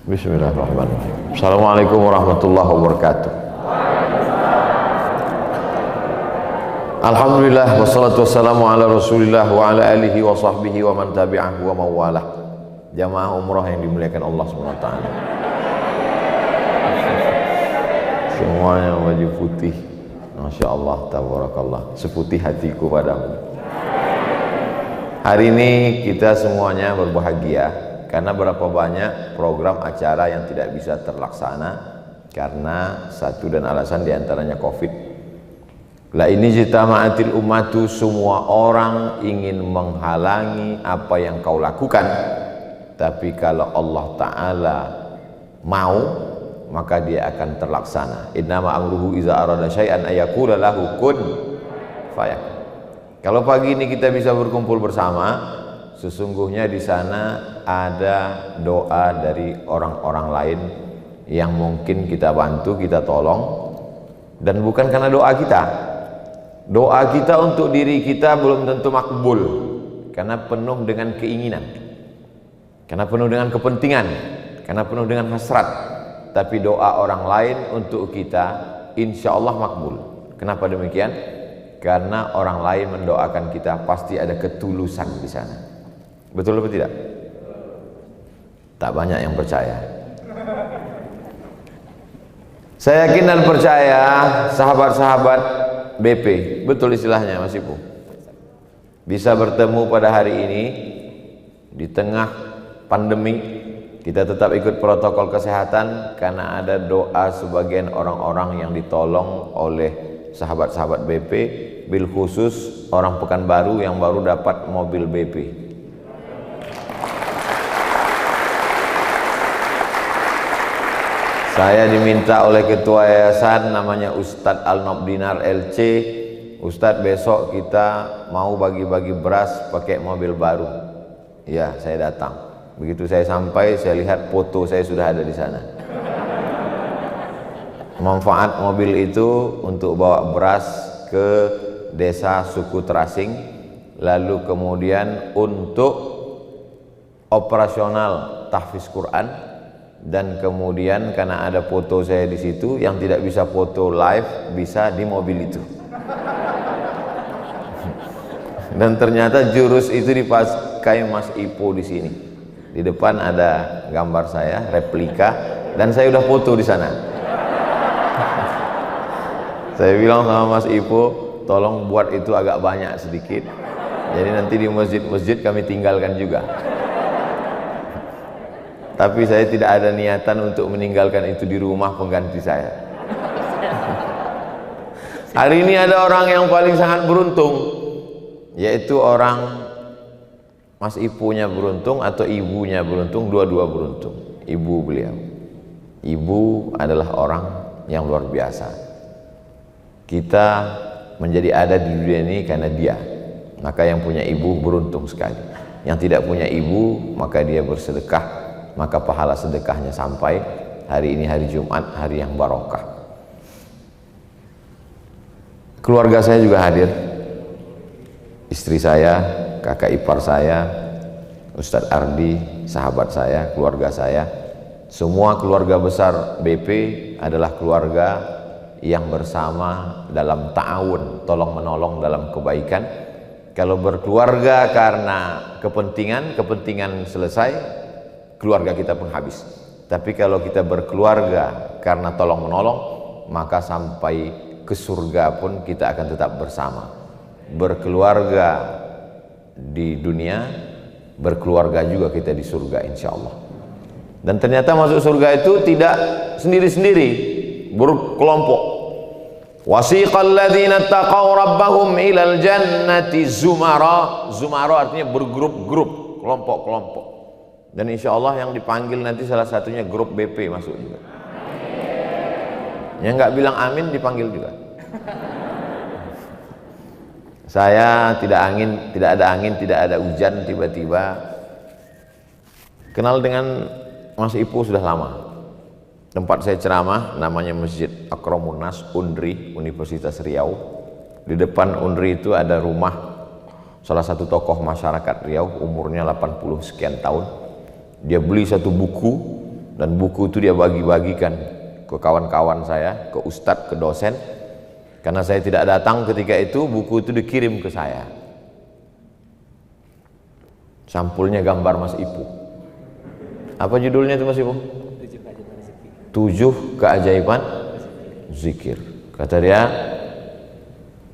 Bismillahirrahmanirrahim. Assalamualaikum warahmatullahi wabarakatuh. Alhamdulillah wassalatu wassalamu ala Rasulillah wa ala alihi wa sahbihi wa man tabi'ahu wa mawalah. Jamaah umrah yang dimuliakan Allah SWT. Semuanya wajib putih. Masya Allah, tabarakallah. Seputih hatiku padamu. Hari ini kita semuanya berbahagia karena berapa banyak program acara yang tidak bisa terlaksana karena satu dan alasan diantaranya COVID. La ini jitama'atil ummatu, semua orang ingin menghalangi apa yang kau lakukan, tapi kalau Allah Ta'ala mau maka dia akan terlaksana. Innama amruhu iza arada syai'an ayaqula lahu kun fayakun. Kalau pagi ini kita bisa berkumpul bersama, sesungguhnya di sana ada doa dari orang-orang lain yang mungkin kita bantu, kita tolong, dan bukan karena doa kita. Doa kita untuk diri kita belum tentu makbul karena penuh dengan keinginan, karena penuh dengan kepentingan, karena penuh dengan hasrat. Tapi doa orang lain untuk kita insya Allah makbul. Kenapa demikian? Karena orang lain mendoakan kita pasti ada ketulusan di sana. Betul atau tidak? Tak banyak yang percaya. Saya yakin dan percaya sahabat-sahabat BP, betul istilahnya Mas Ibu, bisa bertemu pada hari ini di tengah pandemi. Kita tetap ikut protokol kesehatan karena ada doa sebagian orang-orang yang ditolong oleh sahabat-sahabat BP, bil khusus orang Pekanbaru yang baru dapat mobil BP. Saya diminta oleh ketua yayasan namanya Ustadz Al-Nobdinar LC, Ustadz besok kita mau bagi-bagi beras pakai mobil baru. Ya, saya datang. Begitu saya sampai, saya lihat foto saya sudah ada di sana. Manfaat mobil itu untuk bawa beras ke desa suku terasing, lalu kemudian untuk operasional tahfiz Quran. Dan kemudian karena ada foto saya di situ, yang tidak bisa foto live bisa di mobil itu. Dan ternyata jurus itu dipakai Mas Ipo di sini. Di depan ada gambar saya, replika, dan saya udah foto di sana. Saya bilang sama Mas Ipo, tolong buat itu agak banyak sedikit. Jadi nanti di masjid-masjid kami tinggalkan juga. Tapi saya tidak ada niatan untuk meninggalkan itu di rumah pengganti saya. Hari ini ada orang yang paling sangat beruntung, yaitu orang Mas Ipunya beruntung atau ibunya beruntung, dua-dua beruntung. Ibu beliau. Ibu adalah orang yang luar biasa. Kita menjadi ada di dunia ini karena dia. Maka yang punya ibu beruntung sekali. Yang tidak punya ibu, maka dia bersedekah. Maka pahala sedekahnya sampai. Hari ini hari Jumat, hari yang barokah. Keluarga saya juga hadir. Istri saya, kakak ipar saya, Ustadz Ardi, sahabat saya, keluarga saya. Semua keluarga besar BP adalah keluarga yang bersama dalam ta'awun, tolong menolong dalam kebaikan. Kalau berkeluarga karena kepentingan selesai, keluarga kita pun habis. Tapi kalau kita berkeluarga karena tolong menolong, maka sampai ke surga pun kita akan tetap bersama. Berkeluarga di dunia, berkeluarga juga kita di surga insya Allah. Dan ternyata masuk surga itu tidak sendiri-sendiri, berkelompok. Wasiqal ladzina taqaw rabbahum ilal jannati zumara. Zumara artinya bergrup-grup, kelompok-kelompok. Dan insya Allah yang dipanggil nanti salah satunya grup BP masuk juga. Yang nggak bilang amin dipanggil juga. Saya tidak ada angin, tidak ada hujan, tiba-tiba kenal dengan Mas Ipu sudah lama. Tempat saya ceramah namanya Masjid Akramun Nas Unri, Universitas Riau. Di depan Unri itu ada rumah salah satu tokoh masyarakat Riau, umurnya 80 sekian tahun. Dia beli satu buku Dan buku itu dia bagi-bagikan ke kawan-kawan saya, ke ustadz, ke dosen. Karena saya tidak datang ketika itu, buku itu dikirim ke saya. Sampulnya gambar Mas Ipu. Apa judulnya itu Mas Ipu? 7 keajaiban zikir. Kata dia,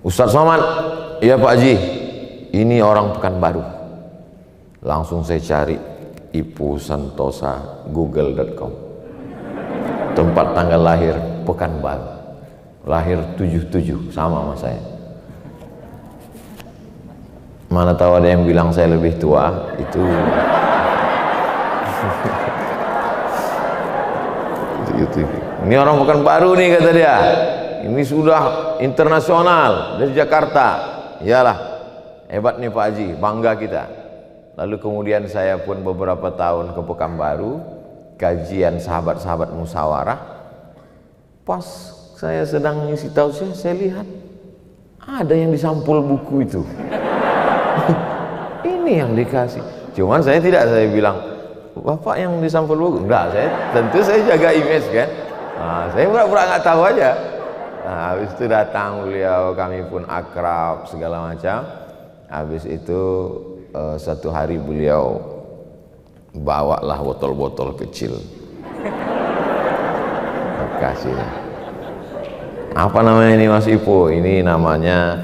Ustadz Somad, iya Pak Haji, ini orang Pekanbaru. Langsung saya cari Ipu Santosa google.com, tempat tanggal lahir Pekanbaru, lahir 77, sama sama saya. Mana tahu ada yang bilang saya lebih tua, itu ini orang Pekanbaru nih, kata dia, ini sudah internasional dari Jakarta. Iyalah, hebat nih Pak Haji, bangga kita. Lalu kemudian saya pun beberapa tahun ke Pekanbaru, kajian sahabat-sahabat musyawarah. Pas saya sedang ngisi tausiah, saya lihat ada yang disampul buku itu. Ini yang dikasih. Cuman saya bilang, Bapak yang disampul buku? Enggak, tentu saya jaga image kan. Nah, saya pura-pura nggak tahu aja. Nah, habis itu datang beliau, kami pun akrab segala macam. Habis itu satu hari beliau bawalah botol-botol kecil. Kasih. Apa namanya ini Mas Ipo? Ini namanya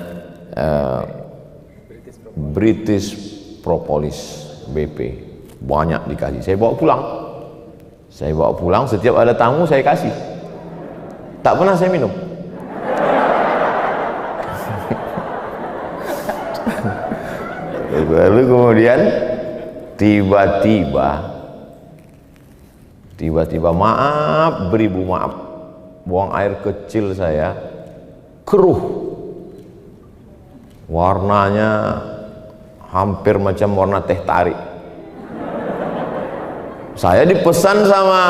British Propolis BP. Banyak dikasih. Saya bawa pulang. Setiap ada tamu saya kasih. Tak pernah saya minum. Lalu kemudian tiba-tiba maaf, beribu maaf, buang air kecil saya keruh, warnanya hampir macam warna teh tarik. Saya dipesan sama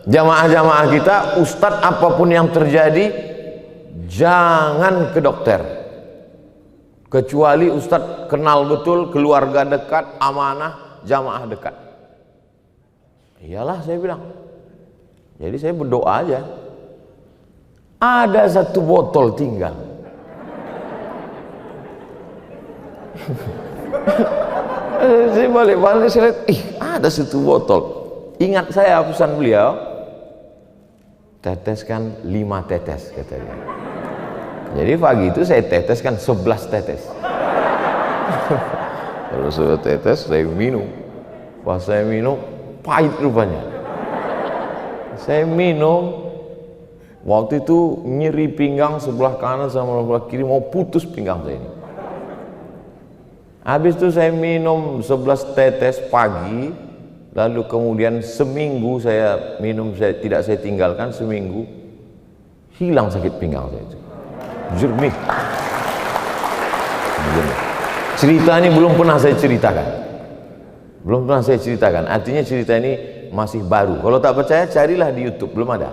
jamaah-jamaah kita, Ustadz apapun yang terjadi jangan ke dokter, kecuali Ustadz kenal betul, keluarga dekat, amanah, jamaah dekat. Iyalah saya bilang. Jadi saya berdoa aja. Ada satu botol tinggal. Saya balik-balik, saya lihat, ada satu botol. Ingat saya pesan beliau, teteskan 5 tetes katanya. Jadi pagi itu saya teteskan 11 tetes. Kalau sudah tetes saya minum. Pas saya minum pahit rupanya. Saya minum, waktu itu nyeri pinggang sebelah kanan sama sebelah kiri, mau putus pinggang saya ini. Habis itu saya minum 11 tetes pagi, lalu kemudian seminggu saya minum, tidak saya tinggalkan, seminggu hilang sakit pinggang saya itu. Jernih. Cerita ini belum pernah saya ceritakan. Artinya cerita ini masih baru. Kalau tak percaya carilah di YouTube, belum ada.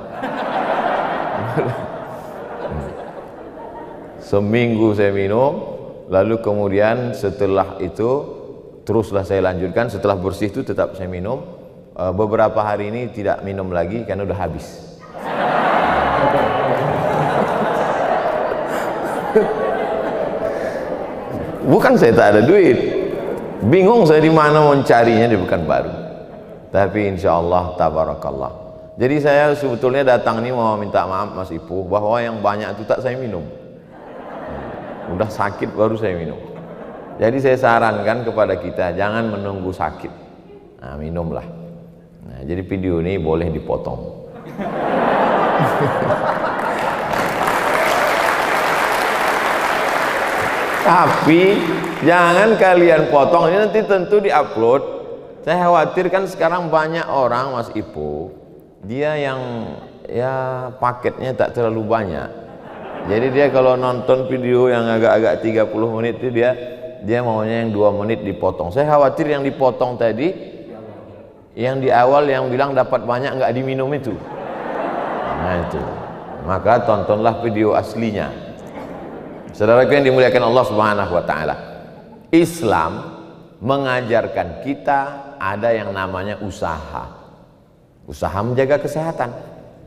Seminggu saya minum. Lalu kemudian setelah itu teruslah saya lanjutkan. Setelah bersih itu tetap saya minum. Beberapa hari ini tidak minum lagi karena udah habis. Bukan saya tak ada duit, bingung saya di mana mau carinya di Pekanbaru. Tapi insya Allah tabarakallah. Jadi saya sebetulnya datang ini mau minta maaf Mas Ipu bahwa yang banyak itu tak saya minum. Udah sakit baru saya minum. Jadi saya sarankan kepada kita jangan menunggu sakit. Nah, minumlah. Nah, jadi video ini boleh dipotong. Tapi jangan kalian potong, ini nanti tentu diupload. Saya khawatir kan sekarang banyak orang Mas Ipu, dia yang ya paketnya tak terlalu banyak. Jadi dia kalau nonton video yang agak-agak 30 menit itu dia maunya yang 2 menit dipotong. Saya khawatir yang dipotong tadi, yang di awal yang bilang dapat banyak nggak diminum itu. Nah itu. Maka tontonlah video aslinya. Saudaraku yang dimuliakan Allah Subhanahu wa taala. Islam mengajarkan kita ada yang namanya usaha. Usaha menjaga kesehatan.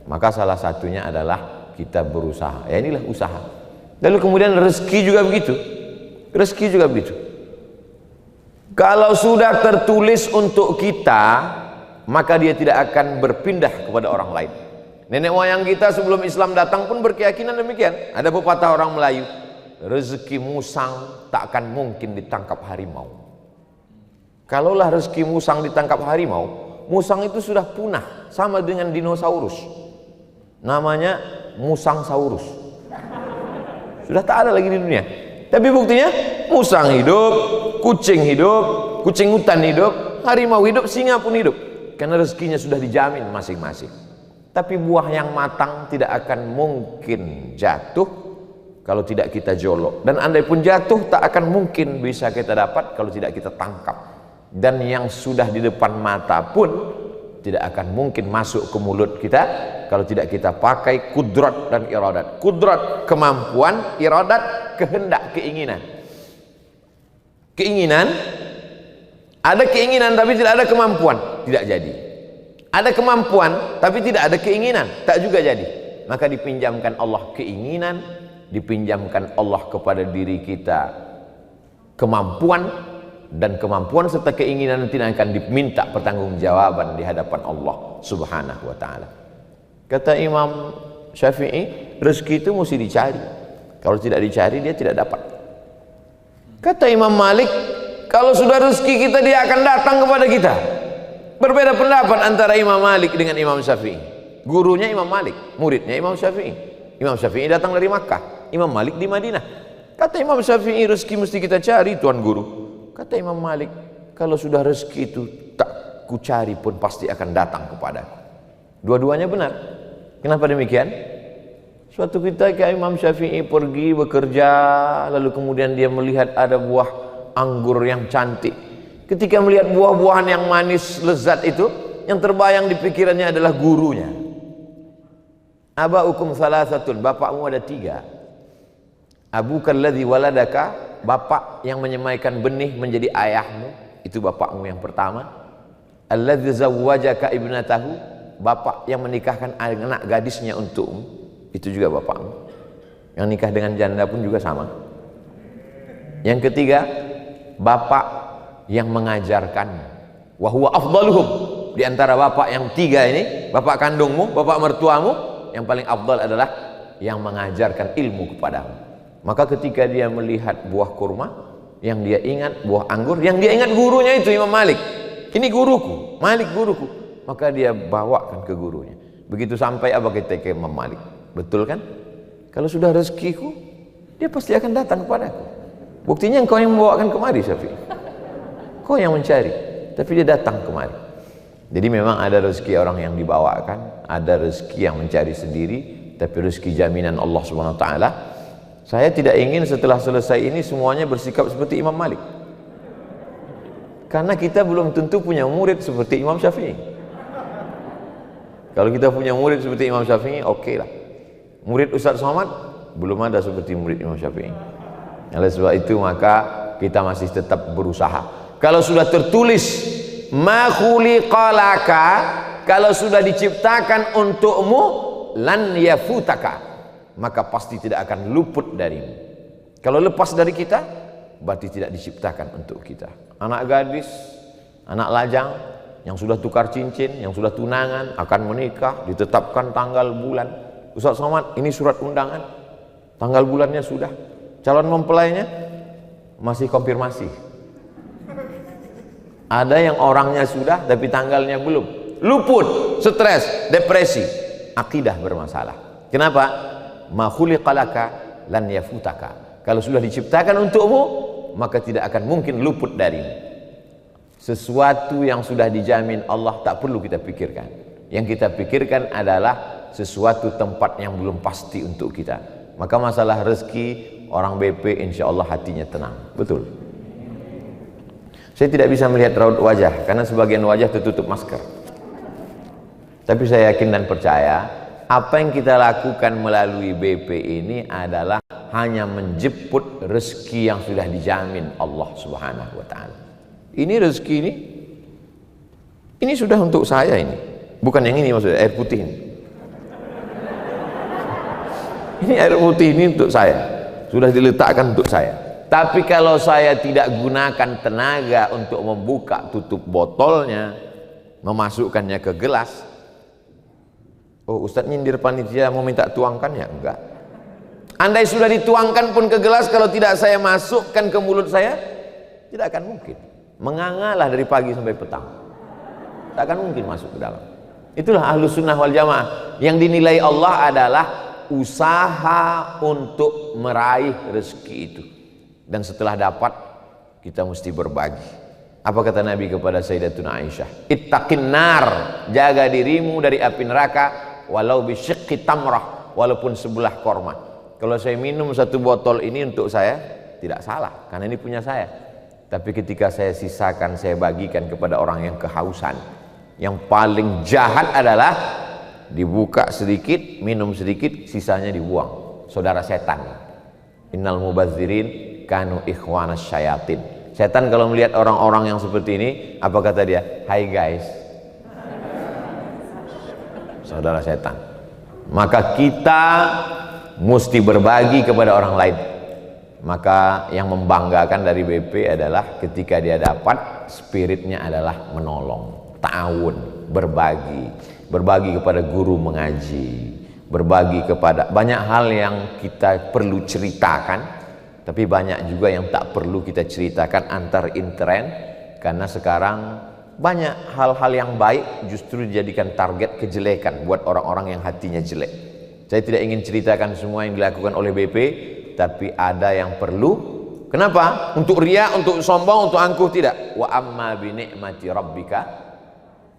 Maka salah satunya adalah kita berusaha. Ya inilah usaha. Lalu kemudian rezeki juga begitu. Rezeki juga begitu. Kalau sudah tertulis untuk kita, maka dia tidak akan berpindah kepada orang lain. Nenek moyang kita sebelum Islam datang pun berkeyakinan demikian. Ada pepatah orang Melayu, rezeki musang tak akan mungkin ditangkap harimau. Kalaulah rezeki musang ditangkap harimau, musang itu sudah punah, sama dengan dinosaurus. Namanya musangsaurus. Sudah tak ada lagi di dunia. Tapi buktinya musang hidup, kucing hidup, kucing hutan hidup, harimau hidup, singa pun hidup. Karena rezekinya sudah dijamin masing-masing. Tapi buah yang matang tidak akan mungkin jatuh kalau tidak kita jolok. Dan andai pun jatuh tak akan mungkin bisa kita dapat kalau tidak kita tangkap. Dan yang sudah di depan mata pun tidak akan mungkin masuk ke mulut kita kalau tidak kita pakai kudrat dan iradat. Kudrat kemampuan, iradat kehendak, keinginan. Keinginan, ada keinginan tapi tidak ada kemampuan, tidak jadi. Ada kemampuan tapi tidak ada keinginan, tak juga jadi. Maka dipinjamkan Allah keinginan, dipinjamkan Allah kepada diri kita kemampuan, dan kemampuan serta keinginan tidak akan diminta pertanggungjawaban di hadapan Allah Subhanahu wa taala. Kata Imam Syafi'i, rezeki itu mesti dicari. Kalau tidak dicari dia tidak dapat. Kata Imam Malik, kalau sudah rezeki kita dia akan datang kepada kita. Berbeda pendapat antara Imam Malik dengan Imam Syafi'i. Gurunya Imam Malik, muridnya Imam Syafi'i. Imam Syafi'i datang dari Makkah, Imam Malik di Madinah. Kata Imam Syafi'i, rezeki mesti kita cari Tuan Guru. Kata Imam Malik, kalau sudah rezeki itu tak ku cari pun pasti akan datang kepadaku. Dua-duanya benar. Kenapa demikian? Suatu ketika Imam Syafi'i pergi bekerja, lalu kemudian dia melihat ada buah anggur yang cantik. Ketika melihat buah-buahan yang manis lezat itu, yang terbayang di pikirannya adalah gurunya. Abaukum salasatun, bapakmu ada 3. Abuka alladzi waladaka, bapak yang menyemaikan benih menjadi ayahmu, itu bapakmu yang pertama. Alladzi zawwajaka ibnatahu, bapak yang menikahkan anak gadisnya untukmu, itu juga bapakmu. Yang nikah dengan janda pun juga sama. Yang ketiga, bapak yang mengajarkanmu. Wa huwa afdaluhum, di antara bapak yang 3 ini, bapak kandungmu, bapak mertuamu, yang paling afdal adalah yang mengajarkan ilmu kepadamu. Maka ketika dia melihat buah kurma, yang dia ingat buah anggur, yang dia ingat gurunya itu Imam Malik. Ini guruku, Malik guruku. Maka dia bawakan ke gurunya. Begitu sampai apa kita ke Imam Malik. Betul kan? Kalau sudah rezekiku, dia pasti akan datang kepadaku. Buktinya engkau yang membawakan kemari, Syafi'i. Kau yang mencari, tapi dia datang kemari. Jadi memang ada rezeki orang yang dibawakan, ada rezeki yang mencari sendiri, tapi rezeki jaminan Allah Subhanahu wa taala. Saya tidak ingin setelah selesai ini semuanya bersikap seperti Imam Malik. Karena kita belum tentu punya murid seperti Imam Syafi'i. Kalau kita punya murid seperti Imam Syafi'i, oke lah. Murid Ustaz Somad belum ada seperti murid Imam Syafi'i. Oleh sebab itu maka kita masih tetap berusaha. Kalau sudah tertulis ma khuliqalaka, kalau sudah diciptakan untukmu, lan yafutaka, maka pasti tidak akan luput darimu. Kalau lepas dari kita, berarti tidak diciptakan untuk kita. Anak gadis, anak lajang yang sudah tukar cincin, yang sudah tunangan, akan menikah, ditetapkan tanggal bulan. Ustaz Somad, ini surat undangan, tanggal bulannya sudah. Calon mempelainya masih konfirmasi. Ada yang orangnya sudah tapi tanggalnya belum. Luput, stres, depresi, akidah bermasalah. Kenapa? Ma khuliqalaka lan yafutaka. Kalau sudah diciptakan untukmu, maka tidak akan mungkin luput darimu. Sesuatu yang sudah dijamin Allah tak perlu kita pikirkan. Yang kita pikirkan adalah sesuatu tempat yang belum pasti untuk kita. Maka masalah rezeki, orang BP insya Allah hatinya tenang. Betul. Saya tidak bisa melihat raut wajah karena sebagian wajah tertutup masker. Tapi saya yakin dan percaya apa yang kita lakukan melalui BP ini adalah hanya menjemput rezeki yang sudah dijamin Allah Subhanahu wa taala. Ini rezeki ini sudah untuk saya ini. Bukan yang ini maksudnya, air putih ini. Ini air putih ini untuk saya, sudah diletakkan untuk saya. Tapi kalau saya tidak gunakan tenaga untuk membuka tutup botolnya, memasukkannya ke gelas, oh Ustadz nyindir panitia mau minta tuangkan ya? Enggak. Andai sudah dituangkan pun ke gelas, kalau tidak saya masukkan ke mulut saya, tidak akan mungkin. Mengangalah dari pagi sampai petang, tidak akan mungkin masuk ke dalam. Itulah Ahlus Sunnah wal Jamaah. Yang dinilai Allah adalah usaha untuk meraih rezeki itu. Dan setelah dapat, kita mesti berbagi. Apa kata Nabi kepada Sayyidatuna Aisyah? Ittaqin nar, jaga dirimu dari api neraka, walau bisyiqqi tamrah, walaupun sebelah korma. Kalau saya minum satu botol ini untuk saya, tidak salah, karena ini punya saya. Tapi ketika saya sisakan, saya bagikan kepada orang yang kehausan. Yang paling jahat adalah dibuka sedikit, minum sedikit, sisanya dibuang. Saudara setan. Innal mubadzirin kanu ikhwanas syayatin. Setan kalau melihat orang-orang yang seperti ini, apa kata dia? Hai guys, saudara setan. Maka kita mesti berbagi kepada orang lain. Maka yang membanggakan dari BP adalah ketika dia dapat, spiritnya adalah menolong, ta'awun, berbagi kepada guru mengaji, berbagi kepada banyak hal yang kita perlu ceritakan, tapi banyak juga yang tak perlu kita ceritakan antar intern, karena sekarang banyak hal-hal yang baik justru dijadikan target kejelekan buat orang-orang yang hatinya jelek. Saya tidak ingin ceritakan semua yang dilakukan oleh BP, tapi ada yang perlu. Kenapa? Untuk riya, untuk sombong, untuk angkuh, tidak. Wa amma bi ni'mati rabbika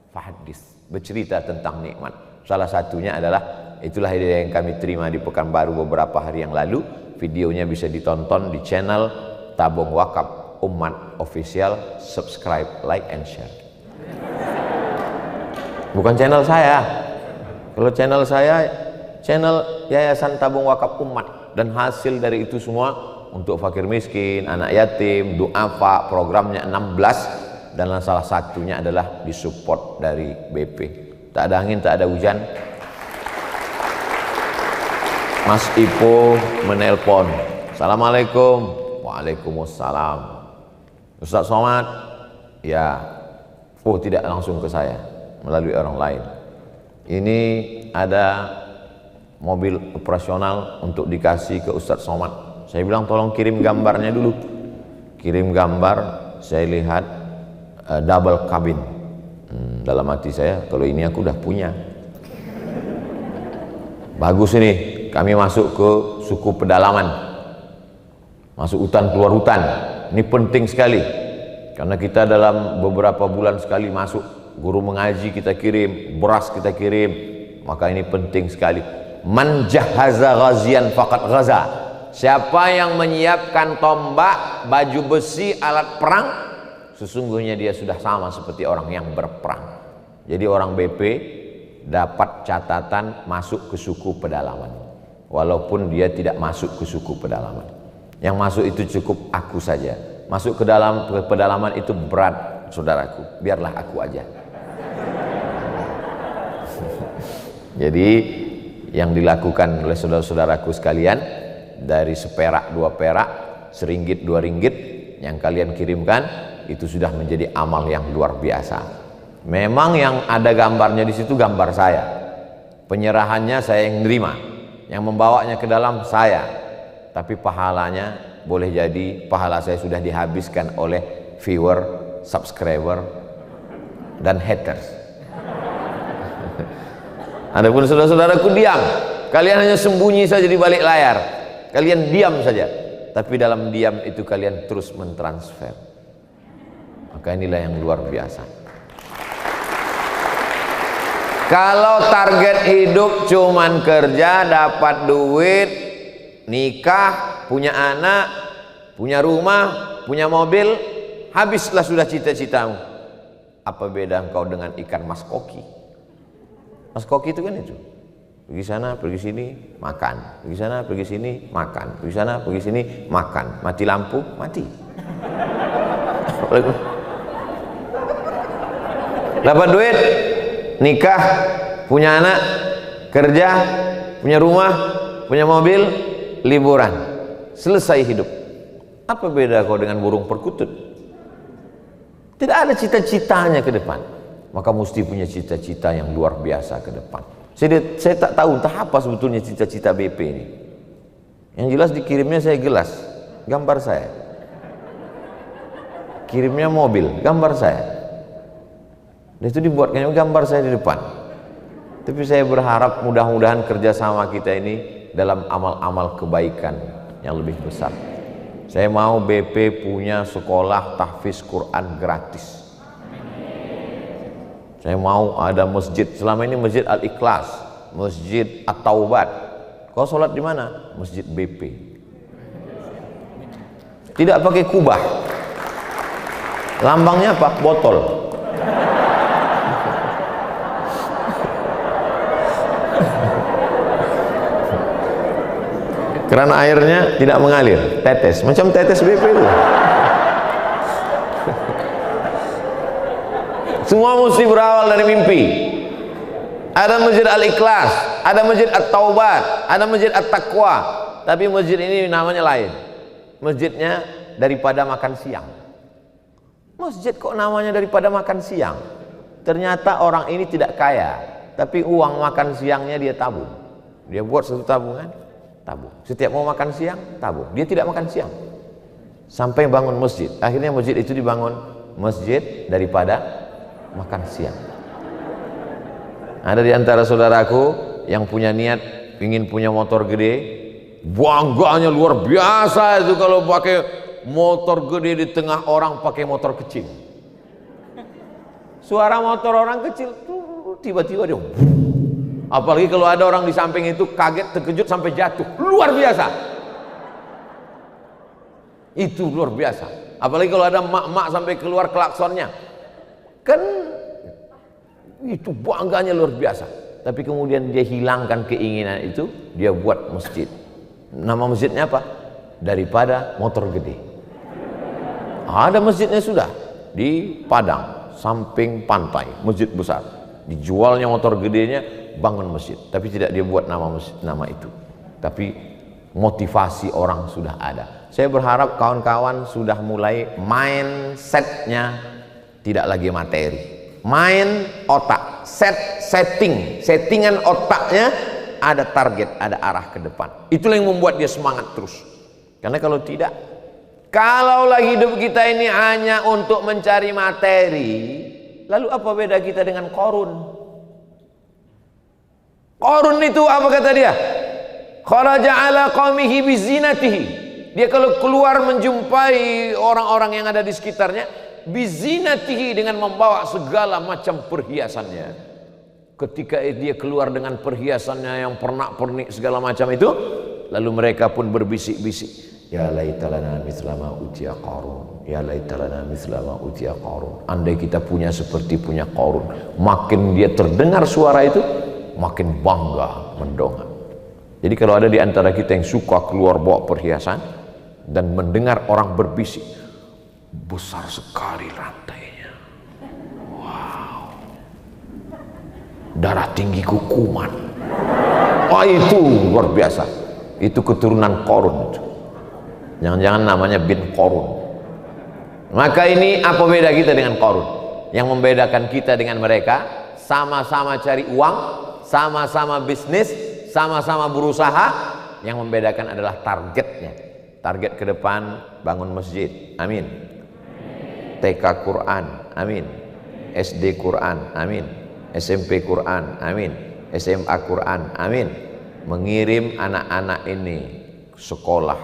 fahaddits, bercerita tentang nikmat. Salah satunya adalah, itulah hadiah yang kami terima di Pekanbaru beberapa hari yang lalu. Videonya bisa ditonton di channel Tabung Wakaf Umat Official. Subscribe, like, and share. Bukan channel saya. Kalau channel saya, channel Yayasan Tabung Wakaf Umat. Dan hasil dari itu semua untuk fakir miskin, anak yatim, du'afa, programnya 16. Dan salah satunya adalah disupport dari BP. Tak ada angin, tak ada hujan, Mas Ipo menelpon, Assalamualaikum. Waalaikumsalam. Ustaz Somad? Ya. Oh, tidak langsung ke saya, melalui orang lain. Ini ada mobil operasional untuk dikasih ke Ustaz Somad. Saya bilang tolong kirim gambarnya dulu. Kirim gambar, saya lihat double cabin. Dalam hati saya, kalau ini aku udah punya. Bagus ini. Kami masuk ke suku pedalaman, masuk hutan keluar hutan. Ini penting sekali, karena kita dalam beberapa bulan sekali masuk. Guru mengaji kita kirim, beras kita kirim. Maka ini penting sekali. Man jahaza ghazian faqad ghaza. Siapa yang menyiapkan tombak, baju besi, alat perang, sesungguhnya dia sudah sama seperti orang yang berperang. Jadi orang BP dapat catatan masuk ke suku pedalaman, walaupun dia tidak masuk ke suku pedalaman. Yang masuk itu cukup aku saja. Masuk ke dalam pedalaman itu berat, saudaraku. Biarlah aku aja. Jadi yang dilakukan oleh saudara-saudaraku sekalian, dari seperak, 2 perak, seringgit, 2 ringgit yang kalian kirimkan, itu sudah menjadi amal yang luar biasa. Memang yang ada gambarnya di situ gambar saya. Penyerahannya saya yang nerima. Yang membawanya ke dalam saya, tapi pahalanya boleh jadi pahala saya sudah dihabiskan oleh viewer, subscriber, dan haters. Adapun saudara-saudaraku diam, kalian hanya sembunyi saja di balik layar, kalian diam saja, tapi dalam diam itu kalian terus mentransfer. Maka inilah yang luar biasa. Kalau target hidup cuman kerja, dapat duit, nikah, punya anak, punya rumah, punya mobil, habislah sudah cita-citamu. Apa beda engkau dengan ikan mas koki? Mas koki itu kan itu, pergi sana, pergi sini, makan, pergi sana, pergi sini, makan, pergi sana, pergi sini, makan, mati lampu, mati. Dapat duit, nikah, punya anak, kerja, punya rumah, punya mobil, liburan, selesai hidup. Apa beda kau dengan burung perkutut? Tidak ada cita-citanya ke depan. Maka mesti punya cita-cita yang luar biasa ke depan. Saya tak tahu entah apa sebetulnya cita-cita BP ini. Yang jelas dikirimnya saya gelas, gambar saya. Kirimnya mobil, gambar saya. Dan itu dibuatkannya gambar saya di depan. Tapi saya berharap mudah-mudahan kerjasama kita ini dalam amal-amal kebaikan yang lebih besar. Saya mau BP punya sekolah tahfiz Quran gratis. Saya mau ada masjid, selama ini Masjid Al-Ikhlas, Masjid At-Taubat. Kau sholat di mana? Masjid BP. Tidak pakai kubah. Lambangnya apa? Botol. Karena airnya tidak mengalir, tetes, macam tetes BP itu. Semua mesti berawal dari mimpi. Ada Masjid Al-Ikhlas, ada Masjid At-Taubat, ada Masjid At-Taqwa. Tapi masjid ini namanya lain. Masjidnya daripada makan siang. Masjid kok namanya daripada makan siang? Ternyata orang ini tidak kaya, tapi uang makan siangnya dia tabung. Dia buat satu tabungan, tabung. Setiap mau makan siang, tabung. Dia tidak makan siang sampai bangun masjid. Akhirnya masjid itu dibangun masjid daripada makan siang. Ada di antara saudaraku yang punya niat ingin punya motor gede, bangganya luar biasa itu kalau pakai motor gede di tengah orang pakai motor kecil. Suara motor orang kecil tiba-tiba dia, apalagi kalau ada orang di samping itu kaget, terkejut sampai jatuh, luar biasa. Itu luar biasa. Apalagi kalau ada mak-mak sampai keluar klaksonnya, kan itu bangganya luar biasa. Tapi kemudian dia hilangkan keinginan itu, dia buat masjid. Nama masjidnya apa? Daripada motor gede. Ada masjidnya sudah di Padang, samping pantai, masjid besar. Dijualnya motor gedenya, bangun masjid. Tapi tidak dia buat nama masjid, nama itu. Tapi motivasi orang sudah ada. Saya berharap kawan-kawan sudah mulai mindsetnya tidak lagi materi, main otak, settingan otaknya ada target, ada arah ke depan. Itulah yang membuat dia semangat terus. Karena kalau tidak, kalaulah hidup kita ini hanya untuk mencari materi, lalu apa beda kita dengan Qarun? Qarun itu apa kata dia? Kharaja ala qaumihi bizinatihi. Dia kalau keluar menjumpai orang-orang yang ada di sekitarnya, bizinatihi, dengan membawa segala macam perhiasannya. Ketika dia keluar dengan perhiasannya yang pernak-pernik segala macam itu, lalu mereka pun berbisik-bisik, ya laitalana mislama utiya Qarun, ya laitalana mislama utiya Qarun. Andai kita punya seperti punya Qarun. Makin dia terdengar suara itu, makin bangga mendongak. Jadi kalau ada di antara kita yang suka keluar bawa perhiasan dan mendengar orang berbisik, besar sekali rantainya, wow, darah tinggi kuman, wah itu luar biasa. Itu keturunan Qarun itu. Jangan-jangan namanya bin Qarun. Maka ini apa beda kita dengan Qarun? Yang membedakan kita dengan mereka, sama-sama cari uang, sama-sama bisnis, sama-sama berusaha. Yang membedakan adalah targetnya. Target ke depan bangun masjid, amin. TK Quran, amin. SD Quran, amin. SMP Quran, amin. SMA Quran, amin. Mengirim anak-anak ini sekolah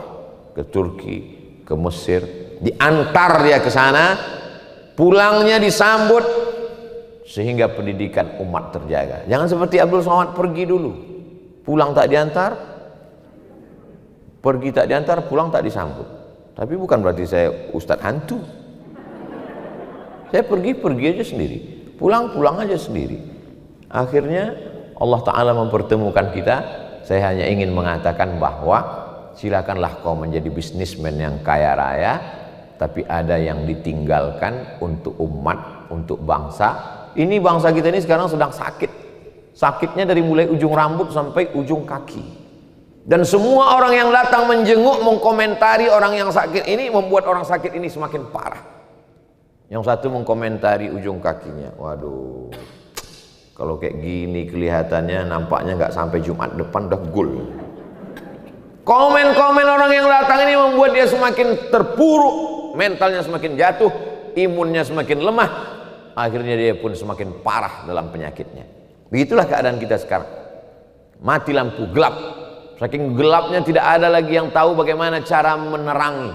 ke Turki, ke Mesir, diantar dia ke sana, pulangnya disambut sehingga pendidikan umat terjaga. Jangan seperti Abdul Somad pergi dulu, pulang tak diantar, pergi tak diantar, pulang tak disambut. Tapi bukan berarti saya ustadz hantu. Saya pergi aja sendiri, pulang aja sendiri. Akhirnya Allah Ta'ala mempertemukan kita. Saya hanya ingin mengatakan bahwa silakanlah kau menjadi bisnismen yang kaya raya, tapi ada yang ditinggalkan untuk umat, untuk bangsa, Ini bangsa kita ini sekarang sedang sakit. Sakitnya dari mulai ujung rambut sampai ujung kaki. Dan semua orang yang datang menjenguk, mengkomentari orang yang sakit ini, membuat orang sakit ini semakin parah. Yang satu mengkomentari ujung kakinya. Waduh, kalau kayak gini kelihatannya nampaknya nggak sampai Jumat depan udah gul. Komen-komen orang yang datang ini membuat dia semakin terpuruk, mentalnya semakin jatuh, imunnya semakin lemah, akhirnya dia pun semakin parah dalam penyakitnya. Begitulah keadaan kita sekarang. Mati lampu, gelap. Saking gelapnya tidak ada lagi yang tahu bagaimana cara menerangi.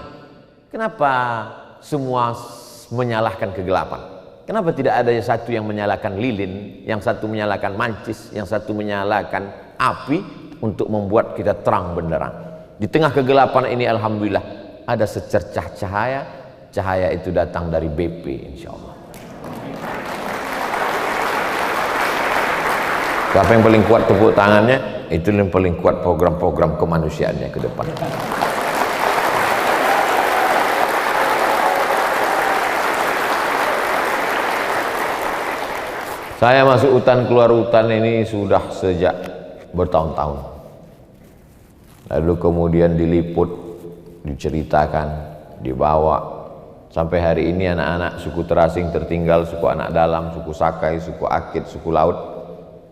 Kenapa semua menyalahkan kegelapan? Kenapa tidak ada yang satu yang menyalakan lilin, yang satu menyalakan mancis, yang satu menyalakan api untuk membuat kita terang benderang? Di tengah kegelapan ini alhamdulillah ada secercah cahaya. Cahaya itu datang dari BP insyaallah. Siapa yang paling kuat tepuk tangannya, itu yang paling kuat program-program kemanusiaannya ke depan. Saya masuk hutan keluar hutan ini sudah sejak bertahun-tahun. Lalu kemudian diliput, diceritakan, dibawa. Sampai hari ini anak-anak suku terasing tertinggal, suku anak dalam, suku Sakai, suku Akit, suku Laut.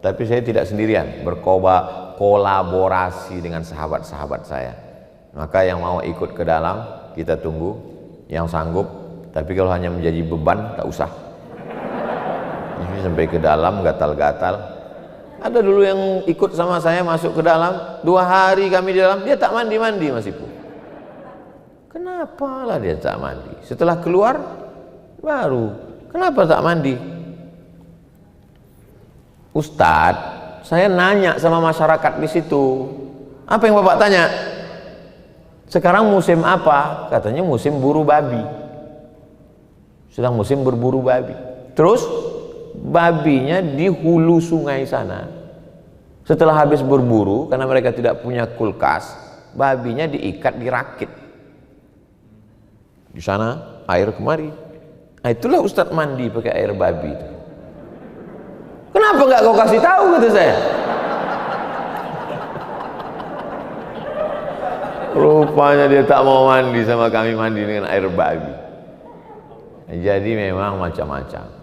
Tapi saya tidak sendirian, berkolaborasi dengan sahabat-sahabat saya. Maka yang mau ikut ke dalam, kita tunggu. Yang sanggup, tapi kalau hanya menjadi beban, tak usah. Ini sampai ke dalam, gatal-gatal. Ada dulu yang ikut sama saya masuk ke dalam, 2 hari kami di dalam, dia tak mandi-mandi Mas Ibu. Kenapa lah dia tak mandi? Setelah keluar, baru, kenapa tak mandi? Ustadz, saya nanya sama masyarakat di situ. Apa yang Bapak tanya? Sekarang musim apa? Katanya musim buru babi. Sedang musim berburu babi. Terus babinya di hulu sungai sana. Setelah habis berburu, karena mereka tidak punya kulkas, babinya diikat, dirakit. Di sana air kemari. Nah, itulah Ustadz mandi pakai air babi itu. Kenapa nggak kau kasih tahu, kata saya. Rupanya dia tak mau mandi sama kami, mandi dengan air babi. Jadi memang macam-macam.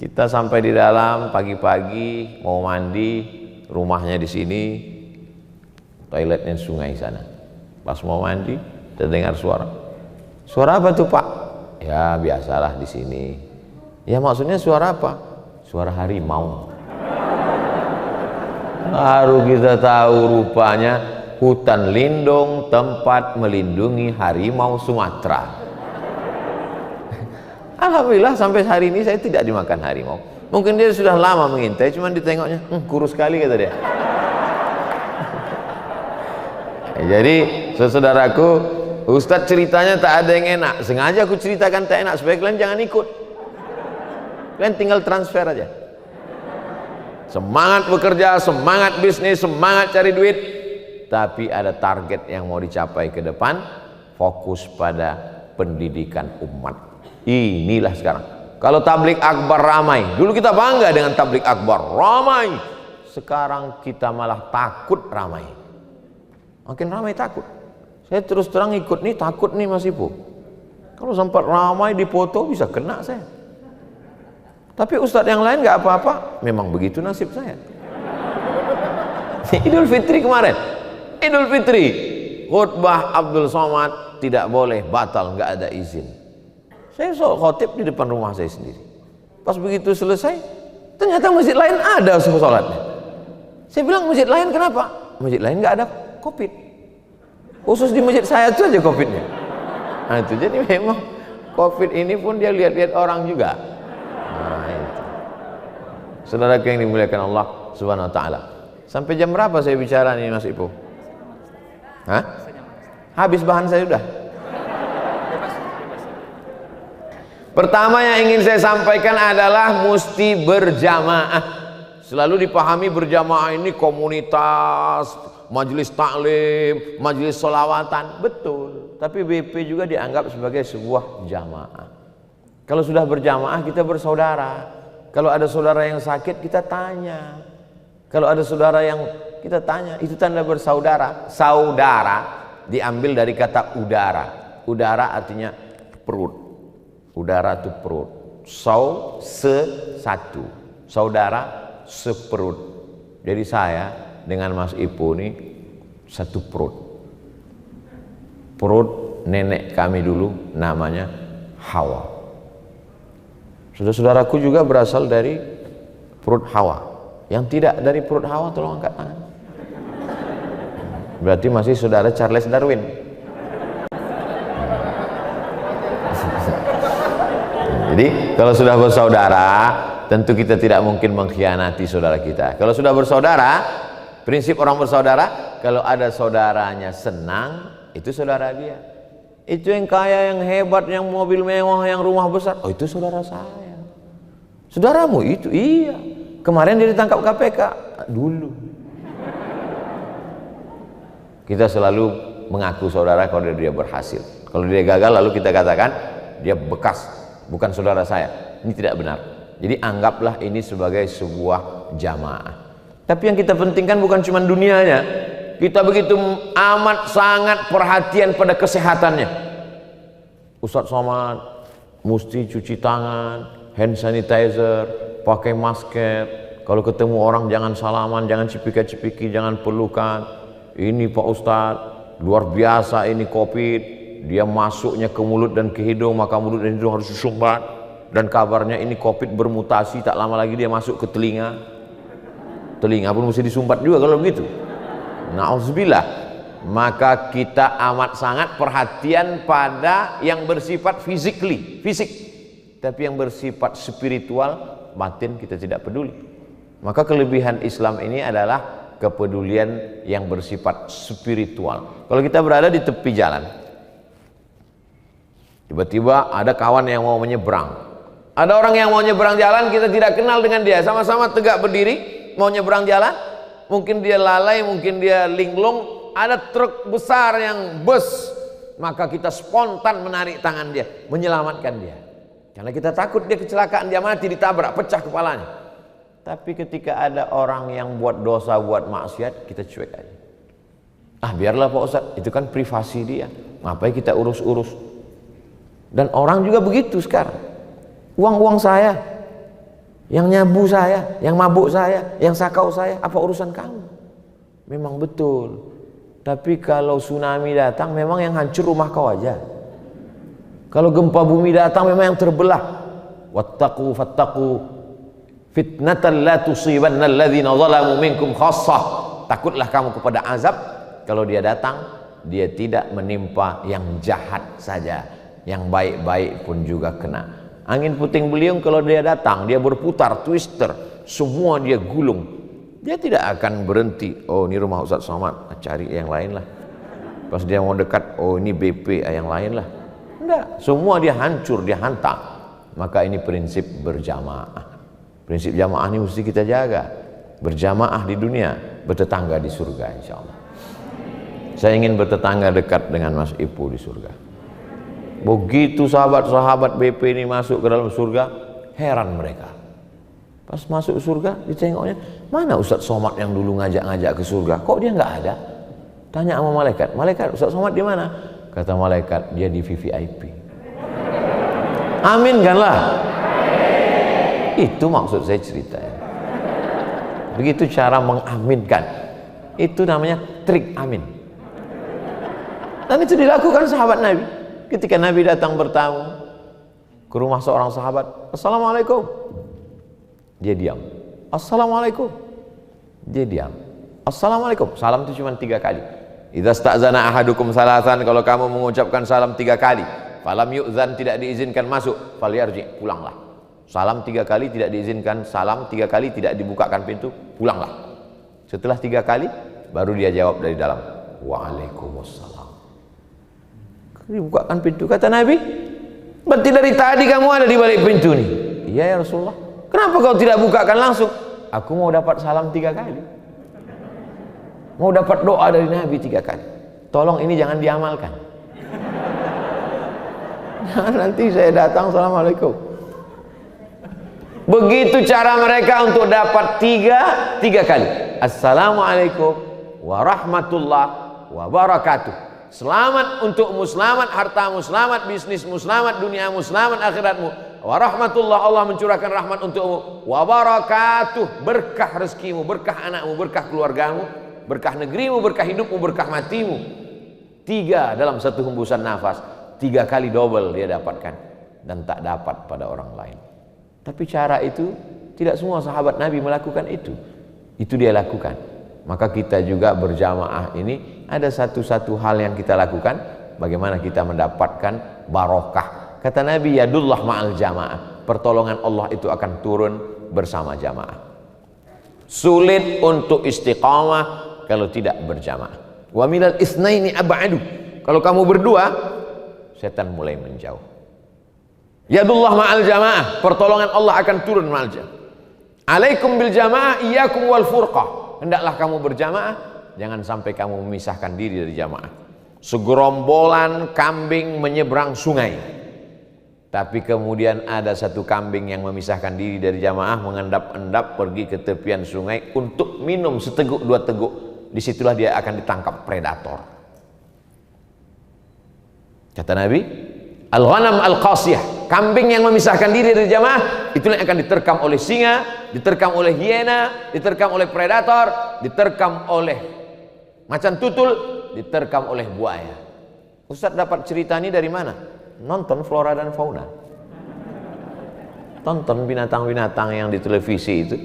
Kita sampai di dalam pagi-pagi mau mandi, rumahnya di sini, toiletnya sungai sana. Pas mau mandi, terdengar suara. Suara apa tuh Pak? Ya biasalah di sini. Ya maksudnya suara apa? Suara harimau. Baru kita tahu rupanya hutan lindung tempat melindungi harimau Sumatera. Alhamdulillah sampai hari ini saya tidak dimakan harimau. Mungkin dia sudah lama mengintai, cuman ditengoknya kurus sekali kata dia. Jadi saudaraku, Ustadz ceritanya tak ada yang enak. Sengaja aku ceritakan tak enak supaya kalian jangan ikut. Kalian tinggal transfer aja. Semangat bekerja, semangat bisnis, semangat cari duit, tapi ada target yang mau dicapai ke depan. Fokus pada pendidikan umat. Inilah sekarang. Kalau tablik akbar ramai, dulu kita bangga dengan tablik akbar ramai. Sekarang kita malah takut ramai. Makin ramai takut. Saya terus terang ikut nih, takut nih Mas Ibu. Kalau sempat ramai dipoto bisa kena saya. Tapi ustadz yang lain nggak apa-apa, memang begitu nasib saya. Idul Fitri kemarin, Idul Fitri, khutbah Abdul Somad tidak boleh, batal, nggak ada izin. Saya khotib di depan rumah saya sendiri. Pas begitu selesai, ternyata masjid lain ada sholatnya. Saya bilang masjid lain kenapa? Masjid lain nggak ada COVID. Khusus di masjid saya itu aja COVID-nya. Nah itu jadi memang COVID ini pun dia lihat-lihat orang juga. Nah itu. Saudara yang dimuliakan Allah Subhanahu wa taala. Sampai jam berapa saya bicara nih Mas Ibu? Hah? Habis bahan saya sudah. Pertama yang ingin saya sampaikan adalah mesti berjamaah. Selalu dipahami berjamaah ini komunitas, majelis taklim, majelis sholawatan. Betul. Tapi BP juga dianggap sebagai sebuah jamaah. Kalau sudah berjamaah kita bersaudara. Kalau ada saudara yang sakit, kita tanya. Kalau ada saudara yang kita tanya, itu tanda bersaudara. Saudara diambil dari kata udara. Udara artinya perut. Udara itu perut. Satu. Saudara seperut. Jadi saya dengan Mas Ipu ini satu perut. Perut nenek kami dulu namanya Hawa. Saudara-saudaraku juga berasal dari perut Hawa. Yang tidak dari perut Hawa tolong angkat tangan. Berarti masih saudara Charles Darwin. Jadi kalau sudah bersaudara, tentu kita tidak mungkin mengkhianati saudara kita. Kalau sudah bersaudara, prinsip orang bersaudara, kalau ada saudaranya senang, itu saudara dia. Itu yang kaya, yang hebat, yang mobil mewah, yang rumah besar, oh itu saudara saya. Saudaramu itu, iya. Kemarin dia ditangkap KPK dulu. Kita selalu mengaku saudara kalau dia berhasil. Kalau dia gagal lalu kita katakan dia bekas, bukan saudara saya. Ini tidak benar. Jadi anggaplah ini sebagai sebuah jamaah. Tapi yang kita pentingkan bukan cuma dunianya. Kita begitu amat sangat perhatian pada kesehatannya. Ustadz Somad mesti cuci tangan, hand sanitizer, pakai masker. Kalau ketemu orang jangan salaman, jangan cipika-cipiki, jangan pelukan. Ini Pak Ustadz, luar biasa ini COVID. Dia masuknya ke mulut dan ke hidung, maka mulut dan hidung harus disumbat. Dan kabarnya ini COVID bermutasi, tak lama lagi dia masuk ke telinga. Telinga pun mesti disumbat juga kalau begitu. Na'udzubillah. Maka kita amat sangat perhatian pada yang bersifat fisik. Tapi yang bersifat spiritual, batin kita tidak peduli. Maka kelebihan Islam ini adalah kepedulian yang bersifat spiritual. Kalau kita berada di tepi jalan, tiba-tiba ada kawan yang mau menyeberang. Ada orang yang mau nyeberang jalan, kita tidak kenal dengan dia, sama-sama tegak berdiri mau nyeberang jalan. Mungkin dia lalai, mungkin dia linglung, ada truk besar yang bus, maka kita spontan menarik tangan dia, menyelamatkan dia. Karena kita takut dia kecelakaan, dia mati, ditabrak, pecah kepalanya. Tapi ketika ada orang yang buat dosa, buat maksiat, kita cuek aja. Ah biarlah Pak Ustadz, itu kan privasi dia, ngapain kita urus-urus. Dan orang juga begitu sekarang. Uang-uang saya, yang nyabu saya, yang mabuk saya, yang sakau saya, apa urusan kamu? Memang betul. Tapi kalau tsunami datang, memang yang hancur rumah kau aja. Kalau gempa bumi datang, memang yang terbelah. Wattaqu fattaqu fitnatan la tusibanna alladhina zalamu minkum khassah. Takutlah kamu kepada azab. Kalau dia datang, dia tidak menimpa yang jahat saja, yang baik-baik pun juga kena. Angin puting beliung kalau dia datang, dia berputar, twister, semua dia gulung. Dia tidak akan berhenti. Oh ini rumah Ustadz Somad, cari yang lain lah. Pas dia mau dekat, oh ini BP, yang lain lah. Enggak, semua dia hancur, dia hantam. Maka ini prinsip berjamaah. Prinsip jamaah ini mesti kita jaga. Berjamaah di dunia, bertetangga di surga insya Allah. Saya ingin bertetangga dekat dengan Mas Ipu di surga. Begitu sahabat-sahabat BP ini masuk ke dalam surga, heran mereka. Pas masuk surga, ditengoknya, mana Ustadz Somad yang dulu ngajak-ngajak ke surga? Kok dia nggak ada? Tanya sama malaikat, malaikat Ustadz Somad di mana? Kata malaikat, dia di VVIP. Amin kanlah. Itu maksud saya ceritanya. Begitu cara mengaminkan. Itu namanya trik amin. Dan itu dilakukan sahabat Nabi. Ketika Nabi datang bertamu ke rumah seorang sahabat, Assalamualaikum. Dia diam. Assalamualaikum. Dia diam. Assalamualaikum. Salam itu cuma 3 kali. Idza sta'zana ahadukum salasan, kalau kamu mengucapkan salam 3 kali, falam yu'zan, tidak diizinkan masuk, falyarji, pulanglah. Salam 3 kali tidak diizinkan, salam 3 kali tidak dibukakan pintu, pulanglah. Setelah 3 kali baru dia jawab dari dalam, Waalaikumsalam. Dibukakan pintu, kata Nabi, berarti dari tadi kamu ada di balik pintu nih. Iya ya Rasulullah. Kenapa kau tidak bukakan langsung? Aku mau dapat salam 3 kali, mau dapat doa dari Nabi 3 kali. Tolong ini jangan diamalkan. Nanti saya datang, Assalamualaikum. Begitu cara mereka untuk dapat tiga kali. Assalamualaikum warahmatullahi wabarakatuh. Selamat untukmu, selamat hartamu, selamat bisnismu, selamat duniamu, selamat akhiratmu. Warahmatullah, Allah mencurahkan rahmat untukmu. Wabarakatuh, berkah rezekimu, berkah anakmu, berkah keluargamu, berkah negerimu, berkah hidupmu, berkah matimu. 3 dalam satu hembusan nafas, 3 kali double dia dapatkan dan tak dapat pada orang lain. Tapi cara itu tidak semua sahabat Nabi melakukan itu. Itu dia lakukan. Maka kita juga berjamaah ini ada satu hal yang kita lakukan, bagaimana kita mendapatkan barokah. Kata Nabi, yadullah ma'al jamaah, pertolongan Allah itu akan turun bersama jamaah. Sulit untuk istiqamah kalau tidak berjamaah. Wa minal isnaini ab'adu, kalau kamu berdua setan mulai menjauh. Yadullah ma'al jamaah, pertolongan Allah akan turun ma'al jamaah. Alaikum bil jamaah iyyakum wal furqah, hendaklah kamu berjamaah, jangan sampai kamu memisahkan diri dari jamaah. Segerombolan kambing menyeberang sungai, tapi kemudian ada satu kambing yang memisahkan diri dari jamaah, mengendap-endap pergi ke tepian sungai untuk minum seteguk 2 teguk. Disitulah dia akan ditangkap predator. Kata Nabi, al-ghanam al-qasiyah, kambing yang memisahkan diri dari jamaah, itulah yang akan diterkam oleh singa, diterkam oleh hiena, diterkam oleh predator, diterkam oleh macan tutul, diterkam oleh buaya. Ustaz dapat cerita ini dari mana? Nonton Flora dan Fauna. Tonton binatang-binatang yang di televisi itu,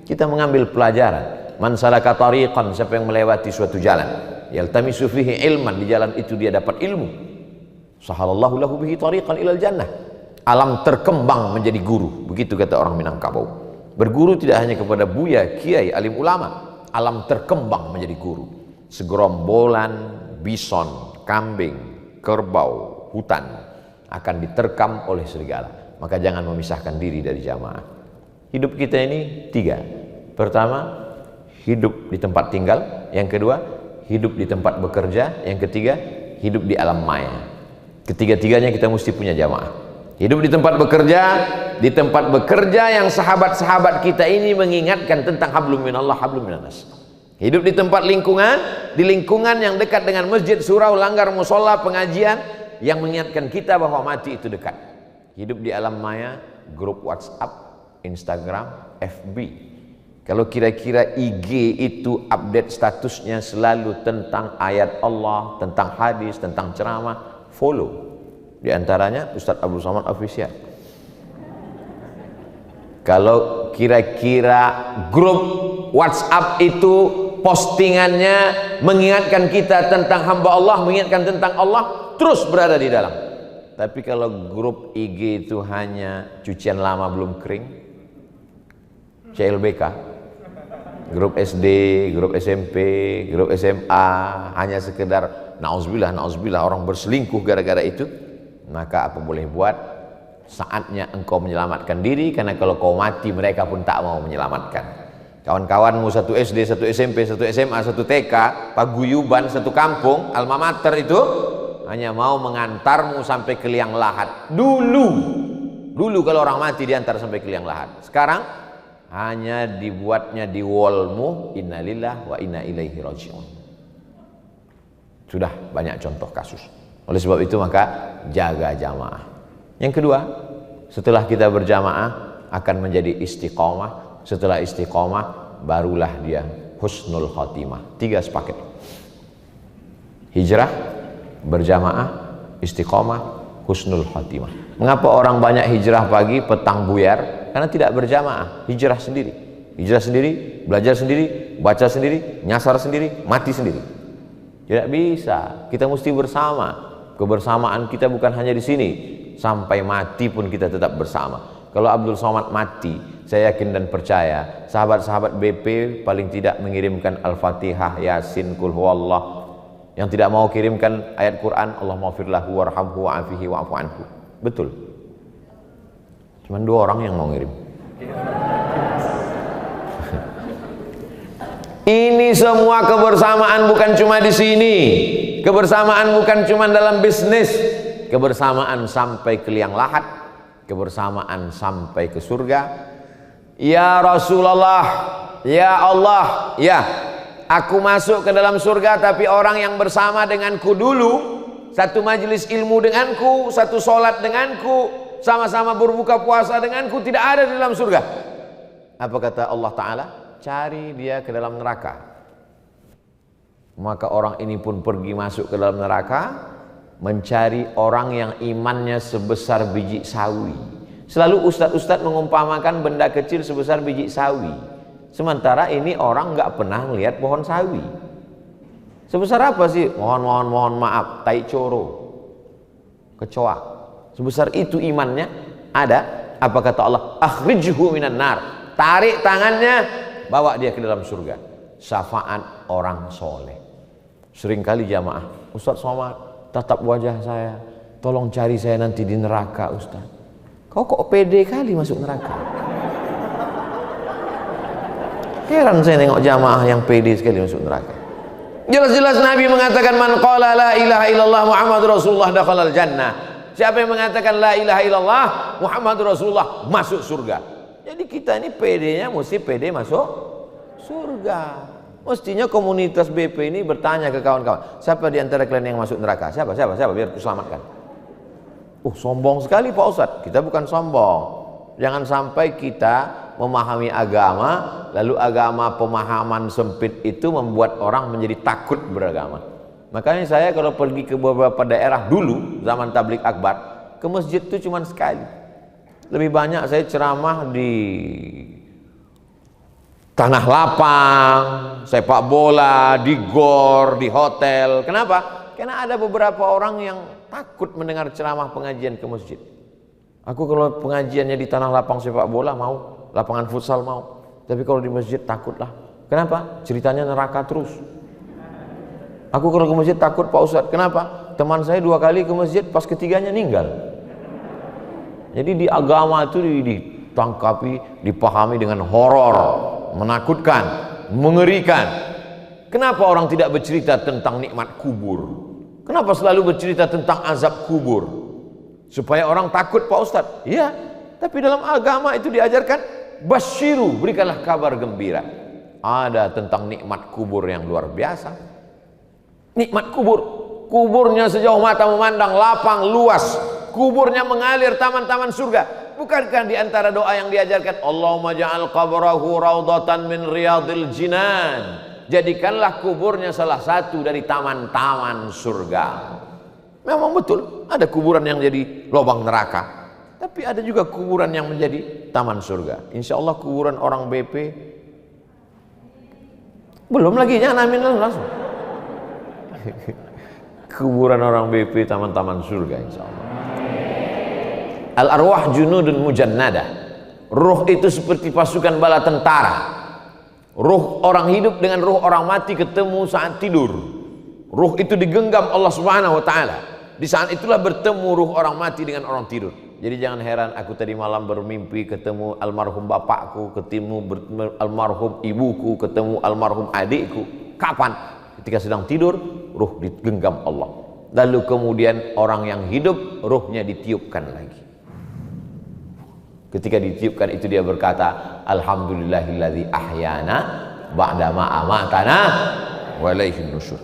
kita mengambil pelajaran. Man salaka tariqan, siapa yang melewati suatu jalan, yaltamisu fihi ilman, di jalan itu dia dapat ilmu, sahalallahu lahu bihi tariqan ilal jannah. Alam terkembang menjadi guru, begitu kata orang Minangkabau. Berguru tidak hanya kepada buya, kiai, alim ulama, alam terkembang menjadi guru. Segerombolan bison, kambing, kerbau, hutan akan diterkam oleh serigala. Maka jangan memisahkan diri dari jamaah. Hidup kita ini 3. Pertama, hidup di tempat tinggal. Yang kedua, hidup di tempat bekerja. Yang ketiga, hidup di alam maya. Ketiga-tiganya kita mesti punya jamaah. Hidup di tempat bekerja yang sahabat-sahabat kita ini mengingatkan tentang hablum minallah, hablum minanas. Hidup di tempat di lingkungan yang dekat dengan masjid, surau, langgar, musola, pengajian, yang mengingatkan kita bahwa mati itu dekat. Hidup di alam maya, grup WhatsApp, Instagram, FB. Kalau kira-kira IG itu update statusnya selalu tentang ayat Allah, tentang hadis, tentang ceramah, follow. Di antaranya Ustadz Abdul Somad Official. Kalau kira-kira grup WhatsApp itu postingannya mengingatkan kita tentang hamba Allah, mengingatkan tentang Allah, terus berada di dalam. Tapi kalau grup IG itu hanya cucian lama belum kering, CLBK, grup SD, grup SMP, grup SMA, hanya sekedar nauzubillah orang berselingkuh gara-gara itu, maka apa boleh buat, saatnya engkau menyelamatkan diri, karena kalau kau mati mereka pun tak mau menyelamatkan. Kawan-kawanmu satu SD, satu SMP, satu SMA, satu TK, paguyuban satu kampung, alma mater itu hanya mau mengantarmu sampai ke liang lahat. Dulu kalau orang mati diantar sampai ke liang lahat. Sekarang hanya dibuatnya di wallmu, innalillah wa inna ilaihi raji'un. Sudah banyak contoh kasus. Oleh sebab itu maka jaga jamaah. Yang kedua, setelah kita berjamaah akan menjadi istiqomah. Setelah istiqomah barulah dia husnul khotimah. 3 sepaket. Hijrah, berjamaah, istiqomah, husnul khotimah. Mengapa orang banyak hijrah pagi, petang buyar? Karena tidak berjamaah. Hijrah sendiri. Hijrah sendiri, belajar sendiri, baca sendiri, nyasar sendiri, mati sendiri. Tidak bisa. Kita mesti bersama. Kebersamaan kita bukan hanya di sini, sampai mati pun kita tetap bersama. Kalau Abdul Somad mati, saya yakin dan percaya sahabat-sahabat BP paling tidak mengirimkan Al-Fatihah, Yasin, Qul Huwallah. Yang tidak mau kirimkan ayat Quran, Allahumma firlahu warhamhu wa'afihi wa'afu anhu. Betul. Cuman 2 orang yang mau ngirim. Ini semua kebersamaan bukan cuma di sini. Kebersamaan bukan cuma dalam bisnis. Kebersamaan sampai ke liang lahat, kebersamaan sampai ke surga, Ya Rasulullah, ya Allah, ya, aku masuk ke dalam surga, tapi orang yang bersama denganku dulu, satu majelis ilmu denganku, satu sholat denganku, sama-sama berbuka puasa denganku, tidak ada di dalam surga. Apa kata Allah Ta'ala? Cari dia ke dalam neraka. Maka orang ini pun pergi masuk ke dalam neraka, mencari orang yang imannya sebesar biji sawi. Selalu ustadz-ustadz mengumpamakan benda kecil sebesar biji sawi. Sementara ini orang nggak pernah melihat pohon sawi. Sebesar apa sih? Mohon maaf, tai coro, kecoa. Sebesar itu imannya ada. Apa kata Allah? Akhrijhu minan nar. Tarik tangannya, bawa dia ke dalam surga. Syafaat orang soleh. Seringkali jamaah, Ustadz Somad, tatap wajah saya, tolong cari saya nanti di neraka Ustadz. Kau kok pede kali masuk neraka? Heran saya nengok jamaah yang pede sekali masuk neraka. Jelas-jelas Nabi mengatakan man qala la ilaha illallah Muhammadur Rasulullah dakhalal jannah. Siapa yang mengatakan la ilaha illallah Muhammadur Rasulullah masuk surga. Jadi kita ini pedenya mesti pede masuk surga. Mestinya komunitas BP ini bertanya ke kawan-kawan, siapa di antara kalian yang masuk neraka? Siapa biar kuselamatkan. Sombong sekali Pak Ustadz. Kita bukan sombong. Jangan sampai kita memahami agama, lalu agama pemahaman sempit itu membuat orang menjadi takut beragama. Makanya saya kalau pergi ke beberapa daerah dulu, zaman tablik akbar, ke masjid itu cuma sekali. Lebih banyak saya ceramah di tanah lapang, sepak bola, di gor, di hotel. Kenapa? Karena ada beberapa orang yang takut mendengar ceramah pengajian ke masjid. Aku kalau pengajiannya di tanah lapang sepak bola mau, lapangan futsal mau. Tapi kalau di masjid takutlah. Kenapa? Ceritanya neraka terus. Aku kalau ke masjid takut Pak Ustadz. Kenapa? Teman saya 2 kali ke masjid, pas ketiganya meninggal. Jadi di agama itu ditangkapi, dipahami dengan horor, menakutkan, mengerikan. Kenapa orang tidak bercerita tentang nikmat kubur? Kenapa selalu bercerita tentang azab kubur? Supaya orang takut Pak Ustadz. Iya, tapi dalam agama itu diajarkan basyiru, berikanlah kabar gembira. Ada tentang nikmat kubur yang luar biasa. Nikmat kubur, kuburnya sejauh mata memandang, lapang, luas. Kuburnya mengalir taman-taman surga. Bukankah di antara doa yang diajarkan, Allahumma ja'al qabrahu raudhatan min riyadil jinan. Jadikanlah kuburnya salah satu dari taman-taman surga. Memang betul, ada kuburan yang jadi lubang neraka. Tapi ada juga kuburan yang menjadi taman surga. Insya Allah kuburan orang BP belum lagi, jangan amin langsung. Kuburan orang BP taman-taman surga insya Allah. Al-arwah junudun mujannadah. Ruh itu seperti pasukan bala tentara. Ruh orang hidup dengan ruh orang mati ketemu saat tidur. Ruh itu digenggam Allah Subhanahu wa taala. Di saat itulah bertemu ruh orang mati dengan orang tidur. Jadi jangan heran aku tadi malam bermimpi ketemu almarhum bapakku, ketemu almarhum ibuku, ketemu almarhum adikku. Kapan? Ketika sedang tidur, ruh digenggam Allah. Lalu kemudian orang yang hidup, ruhnya ditiupkan lagi. Ketika ditiupkan itu dia berkata, Alhamdulillahilladzi ahyana ba'dama amatana wa ilaihin nusyur.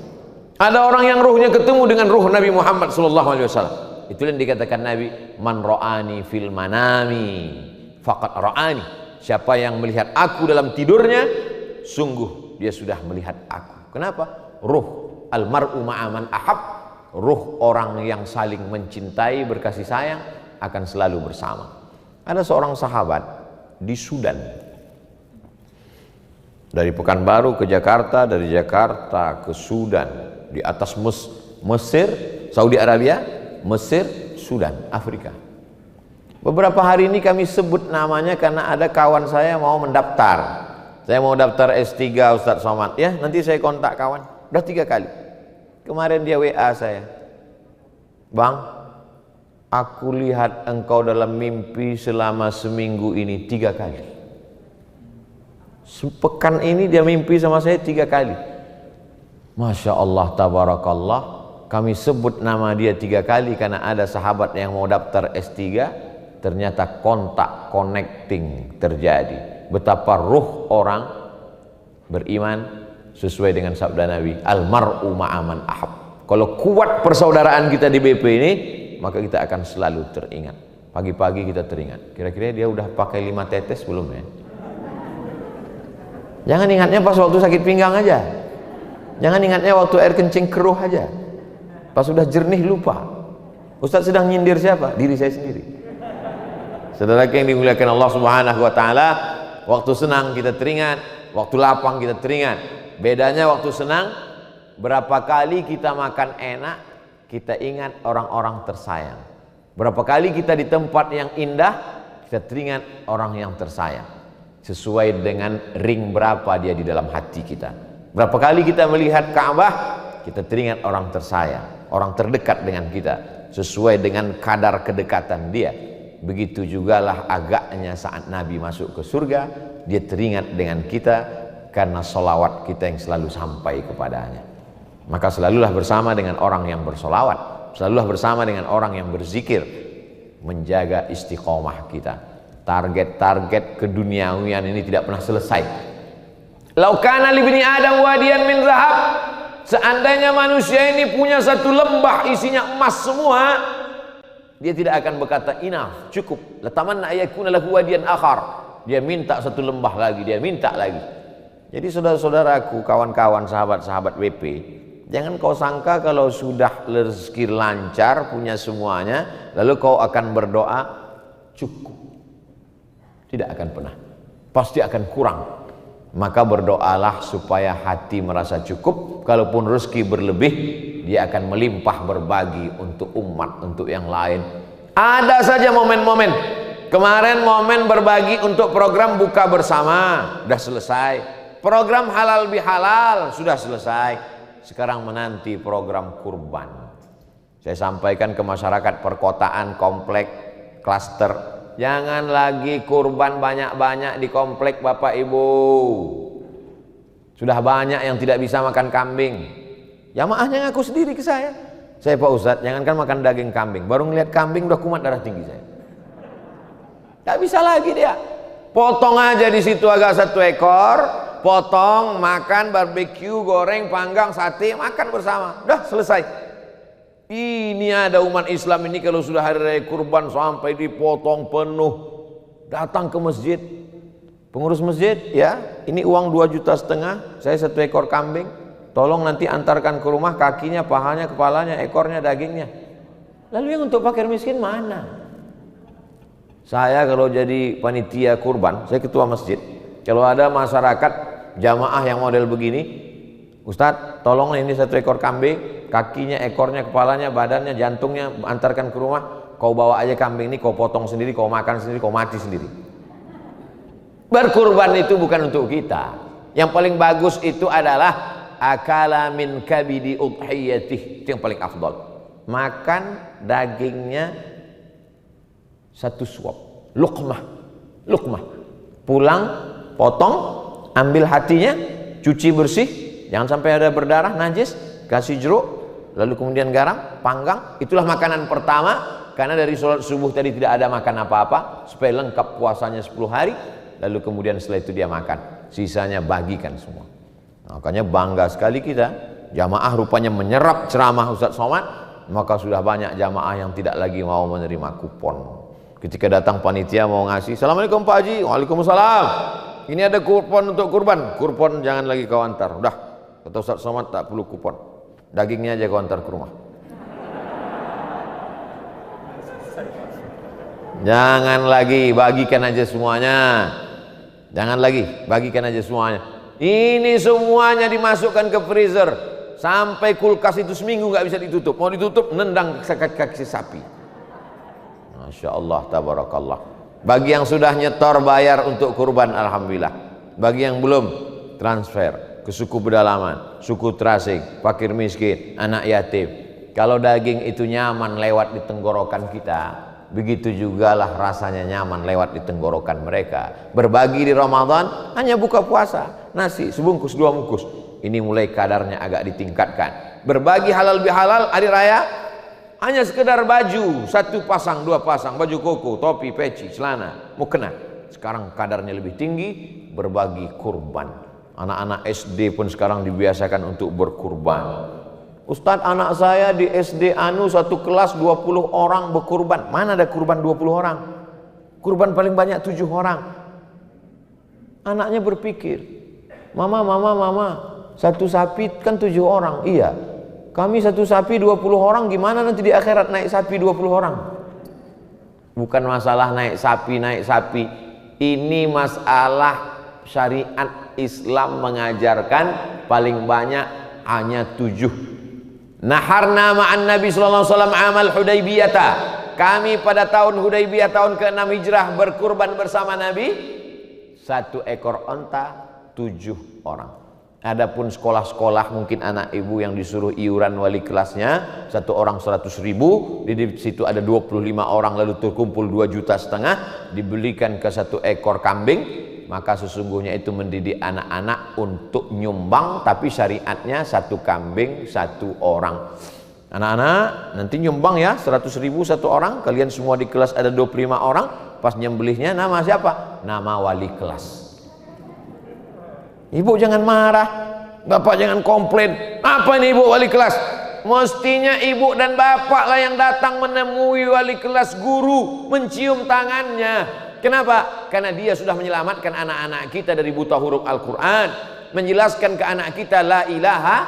Ada orang yang ruhnya ketemu dengan ruh Nabi Muhammad SAW. Itu yang dikatakan Nabi, man ra'ani fil manami faqad ra'ani. Siapa yang melihat aku dalam tidurnya, sungguh dia sudah melihat aku. Kenapa? Ruh almar'u ma'aman ahab. Ruh orang yang saling mencintai, berkasih sayang akan selalu bersama. Ada seorang sahabat di Sudan, dari Pekanbaru ke Jakarta, dari Jakarta ke Sudan, di atas Mesir, Saudi Arabia, Mesir, Sudan, Afrika. Beberapa hari ini kami sebut namanya karena ada kawan saya mau mendaftar. Saya mau daftar S3 Ustadz Somad. Ya, nanti saya kontak kawan. Udah 3 kali. Kemarin dia WA saya, Bang, aku lihat engkau dalam mimpi selama seminggu ini 3 kali. Sepekan ini dia mimpi sama saya 3 kali. Masya Allah, tabarakallah. Kami sebut nama dia 3 kali karena ada sahabat yang mau daftar S3. Ternyata kontak connecting terjadi. betapa ruh orang beriman sesuai dengan sabda Nabi, almar'u ma'aman ahab. Kalau kuat persaudaraan kita di BP ini, maka kita akan selalu teringat. Pagi-pagi kita teringat, kira-kira dia udah pakai 5 tetes belum ya? Jangan ingatnya pas waktu sakit pinggang aja, jangan ingatnya waktu air kencing keruh aja, pas sudah jernih lupa. Ustaz sedang nyindir siapa? Diri saya sendiri. Saudara yang dimuliakan Allah Subhanahu wa taala, waktu senang kita teringat, waktu lapang kita teringat. Bedanya waktu senang, berapa kali kita makan enak, kita ingat orang-orang tersayang. Berapa kali kita di tempat yang indah, kita teringat orang yang tersayang. Sesuai dengan ring berapa dia di dalam hati kita. Berapa kali kita melihat Ka'bah, kita teringat orang tersayang, orang terdekat dengan kita, sesuai dengan kadar kedekatan dia. Begitu jugalah agaknya saat Nabi masuk ke surga, dia teringat dengan kita karena solawat kita yang selalu sampai kepadanya. Maka selalulah bersama dengan orang yang bersolawat, selalulah bersama dengan orang yang berzikir, menjaga istiqomah kita. Target-target keduniawian ini tidak pernah selesai. Lau kana li bani Adam wadiyan min zahab, seandainya manusia ini punya satu lembah isinya emas semua, dia tidak akan berkata enough, cukup. Latamanna ayakuna lahu wadiyan akhar. Dia minta satu lembah lagi, dia minta lagi. Jadi saudara-saudaraku, kawan-kawan, sahabat-sahabat WP, jangan kau sangka kalau sudah rezeki lancar, punya semuanya, lalu kau akan berdoa cukup. Tidak akan pernah, pasti akan kurang. Maka berdoalah supaya hati merasa cukup. Kalaupun rezeki berlebih, dia akan melimpah berbagi untuk umat, untuk yang lain. Ada saja momen-momen. Kemarin momen berbagi untuk program buka bersama sudah selesai. Program halal bihalal sudah selesai. Sekarang menanti program kurban. Saya sampaikan ke masyarakat perkotaan, komplek, klaster, jangan lagi kurban banyak-banyak di komplek Bapak Ibu. Sudah banyak yang tidak bisa makan kambing. Jamaahnya ngaku sendiri ke saya, Pak Ustadz, jangankan makan daging kambing, baru ngeliat kambing udah kumat darah tinggi saya. Gak bisa lagi dia. Potong aja di situ agak 1 ekor, potong, makan, barbeque, goreng, panggang, sate, makan bersama. Udah selesai. Ini ada umat Islam ini kalau sudah hari raya kurban sampai dipotong penuh, datang ke masjid, pengurus masjid, ya ini uang 2,5 juta, saya 1 ekor kambing, tolong nanti antarkan ke rumah, kakinya, pahanya, kepalanya, ekornya, dagingnya. Lalu yang untuk fakir miskin mana? Saya kalau jadi panitia kurban, saya ketua masjid, kalau ada masyarakat jamaah yang model begini, Ustadz tolong ini 1 ekor kambing, kakinya, ekornya, kepalanya, badannya, jantungnya, antarkan ke rumah, kau bawa aja kambing ini, kau potong sendiri, kau makan sendiri, kau mati sendiri. Berkurban itu bukan untuk kita. Yang paling bagus itu adalah akala min kabidi udhiyatih, itu yang paling afdal. Makan dagingnya 1 suap, luqmah, pulang, potong, ambil hatinya, cuci bersih, jangan sampai ada berdarah, najis, kasih jeruk, lalu kemudian garam, panggang. Itulah makanan pertama, karena dari sholat subuh tadi tidak ada makan apa-apa, supaya lengkap puasanya 10 hari, lalu kemudian setelah itu dia makan, sisanya bagikan semua. Makanya bangga sekali kita, jamaah rupanya menyerap ceramah Ustadz Somad, maka sudah banyak jamaah yang tidak lagi mau menerima kupon. Ketika datang panitia mau ngasih, Assalamualaikum Pak Haji, Waalaikumsalam, ini ada kupon untuk kurban. Kupon jangan lagi kau antar, udah kata Ustadz Somad tak perlu kupon, dagingnya aja kau antar ke rumah. Jangan lagi, bagikan aja semuanya. Jangan lagi, bagikan aja semuanya. Ini semuanya dimasukkan ke freezer, sampai kulkas itu seminggu nggak bisa ditutup. Mau ditutup, nendang kaki sapi. Masya Allah, tabarakallah. Bagi yang sudah nyetor bayar untuk kurban, alhamdulillah. Bagi yang belum, transfer ke suku pedalaman, suku terasing, fakir miskin, anak yatim. Kalau daging itu nyaman lewat di tenggorokan kita, begitu jugalah rasanya nyaman lewat di tenggorokan mereka. Berbagi di Ramadan hanya buka puasa, nasi sebungkus 2 bungkus. Ini mulai kadarnya agak ditingkatkan. Berbagi halal bihalal hari raya hanya sekedar baju 1 pasang 2 pasang, baju koko, topi, peci, celana, mukena. sekarang kadarnya lebih tinggi, berbagi kurban. Anak-anak SD pun sekarang dibiasakan untuk berkurban. Ustadz, anak saya di SD satu kelas 20 orang berkurban. Mana ada kurban 20 orang? Kurban paling banyak 7 orang. Anaknya berpikir, mama, satu sapi kan 7 orang. Iya, kami satu sapi 20 orang, gimana nanti di akhirat naik sapi 20 orang? Bukan masalah naik sapi. Ini masalah syariat Islam mengajarkan paling banyak hanya 7. Naharna ma'an Nabi sallallahu alaihi wasallam amal Hudaybiyah. Kami pada tahun Hudaybiyah tahun ke-6 Hijrah berkurban bersama Nabi 1 ekor onta 7 orang. Adapun sekolah-sekolah mungkin anak ibu yang disuruh iuran wali kelasnya 1 orang 100.000, di situ ada 25 orang lalu terkumpul 2,5 juta, dibelikan ke 1 ekor kambing, maka sesungguhnya itu mendidik anak-anak untuk nyumbang, tapi syariatnya 1 kambing 1 orang. Anak-anak nanti nyumbang ya 100.000 1 orang, kalian semua di kelas ada 25 orang, pas nyembelihnya nama siapa? Nama wali kelas. Ibu jangan marah, bapak jangan komplain. Apa ini ibu wali kelas? Mestinya ibu dan bapak lah yang datang menemui wali kelas guru, mencium tangannya. Kenapa? Karena dia sudah menyelamatkan anak-anak kita dari buta huruf Al-Quran, menjelaskan ke anak kita la ilaha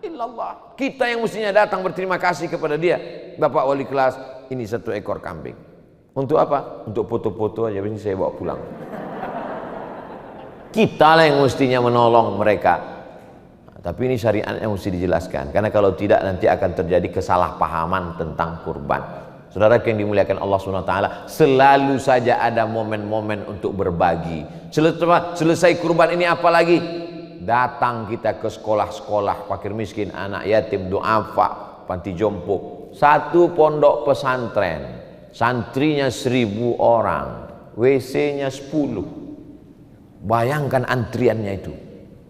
illallah. Kita yang mestinya datang berterima kasih kepada dia. Bapak wali kelas, ini 1 ekor kambing. Untuk apa? Untuk foto-foto aja, ini saya bawa pulang. Kita lah yang mestinya menolong mereka. Tapi ini syariatnya mesti dijelaskan, karena kalau tidak nanti akan terjadi kesalahpahaman tentang kurban. Saudara yang dimuliakan Allah SWT, selalu saja ada momen-momen untuk berbagi. Selesai kurban ini apalagi? Datang kita ke sekolah-sekolah fakir miskin, anak yatim, duafa, panti jompo. 1 pondok pesantren, santrinya 1.000 orang, WC-nya 10. Bayangkan antriannya itu.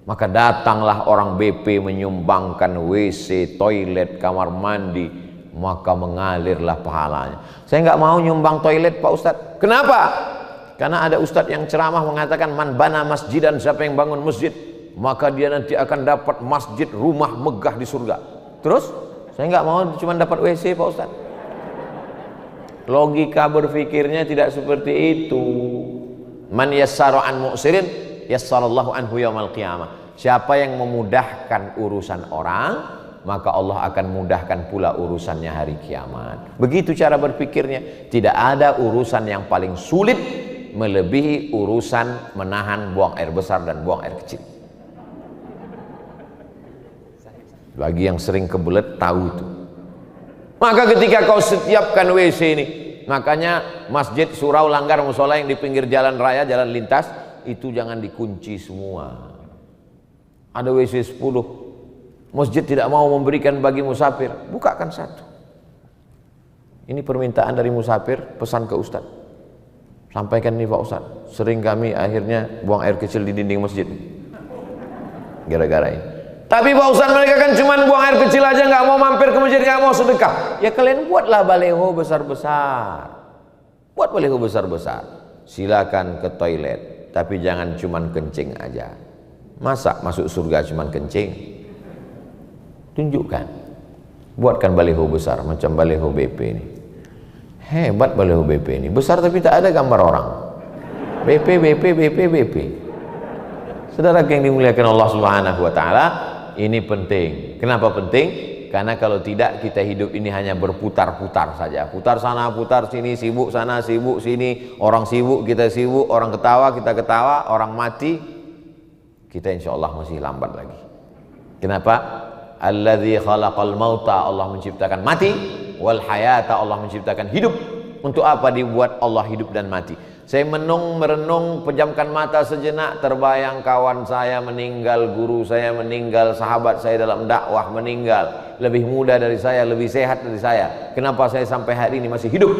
Maka datanglah orang BP menyumbangkan WC, toilet, kamar mandi, maka mengalirlah pahalanya. Saya nggak mau nyumbang toilet Pak Ustadz. Kenapa? Karena ada Ustadz yang ceramah mengatakan man bana masjidan, siapa yang bangun masjid maka dia nanti akan dapat masjid, rumah megah di surga. Terus saya nggak mau cuma dapat WC Pak Ustadz. Logika berpikirnya tidak seperti itu. Man yassara an mu'sirin yassarallahu anhu yaumal qiyamah. Siapa yang memudahkan urusan orang, maka Allah akan mudahkan pula urusannya hari kiamat. Begitu cara berpikirnya. Tidak ada urusan yang paling sulit melebihi urusan menahan buang air besar dan buang air kecil. Bagi yang sering kebelet tahu itu. Maka ketika kau setiapkan WC ini, makanya masjid, surau, langgar, musola yang di pinggir jalan raya, jalan lintas, itu jangan dikunci semua. Ada WC 10, masjid tidak mau memberikan bagi musafir, bukakan 1. Ini permintaan dari musafir, pesan ke Ustadz. Sampaikan nih Pak Ustadz, sering kami akhirnya buang air kecil di dinding masjid gara-gara ini. Tapi Pak Ustadz, mereka kan cuma buang air kecil aja, nggak mau mampir ke masjid, nggak mau sedekah. Ya kalian buatlah baleho besar-besar. Buat baleho besar-besar. Silakan ke toilet, tapi jangan cuma kencing aja. Masa masuk surga cuma kencing? Tunjukkan. Buatkan baleho besar macam baleho BP ini. Hebat baleho BP ini. Besar tapi tak ada gambar orang. BP. Saudara yang dimuliakan Allah Subhanahu wa taala, ini penting. Kenapa penting? Karena kalau tidak, kita hidup ini hanya berputar-putar saja. Putar sana, putar sini, sibuk sana, sibuk sini. Orang sibuk, kita sibuk. Orang ketawa, kita ketawa. Orang mati, kita insya Allah masih lambat lagi. Kenapa? Alladzi khalaqal mauta, Allah menciptakan mati. Wal hayata, Allah menciptakan hidup. Untuk apa dibuat Allah hidup dan mati? Saya merenung, pejamkan mata sejenak, terbayang kawan saya meninggal, guru saya meninggal, sahabat saya dalam dakwah meninggal, lebih muda dari saya, lebih sehat dari saya. Kenapa saya sampai hari ini masih hidup?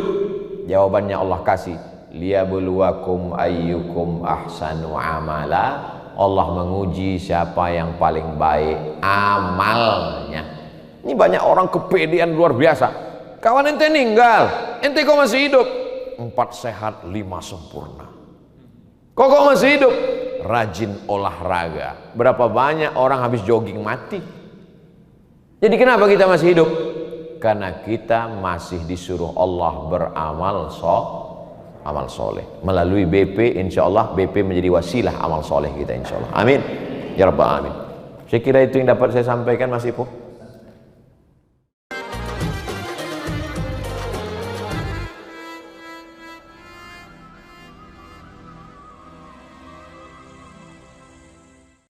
Jawabannya Allah kasih, liyabluwakum ayyukum ahsanu amala. Allah menguji siapa yang paling baik amalnya. Ini banyak orang kepedean luar biasa. Kawan ente meninggal, ente kok masih hidup? 4 sehat 5 sempurna. Kok masih hidup? Rajin olahraga. Berapa banyak orang habis jogging mati. Jadi kenapa kita masih hidup? Karena kita masih disuruh Allah beramal amal soleh. Melalui BP, insya Allah BP menjadi wasilah amal soleh kita, insya Allah. Amin ya rabbal alamin. Saya kira itu yang dapat saya sampaikan, Mas Ipo.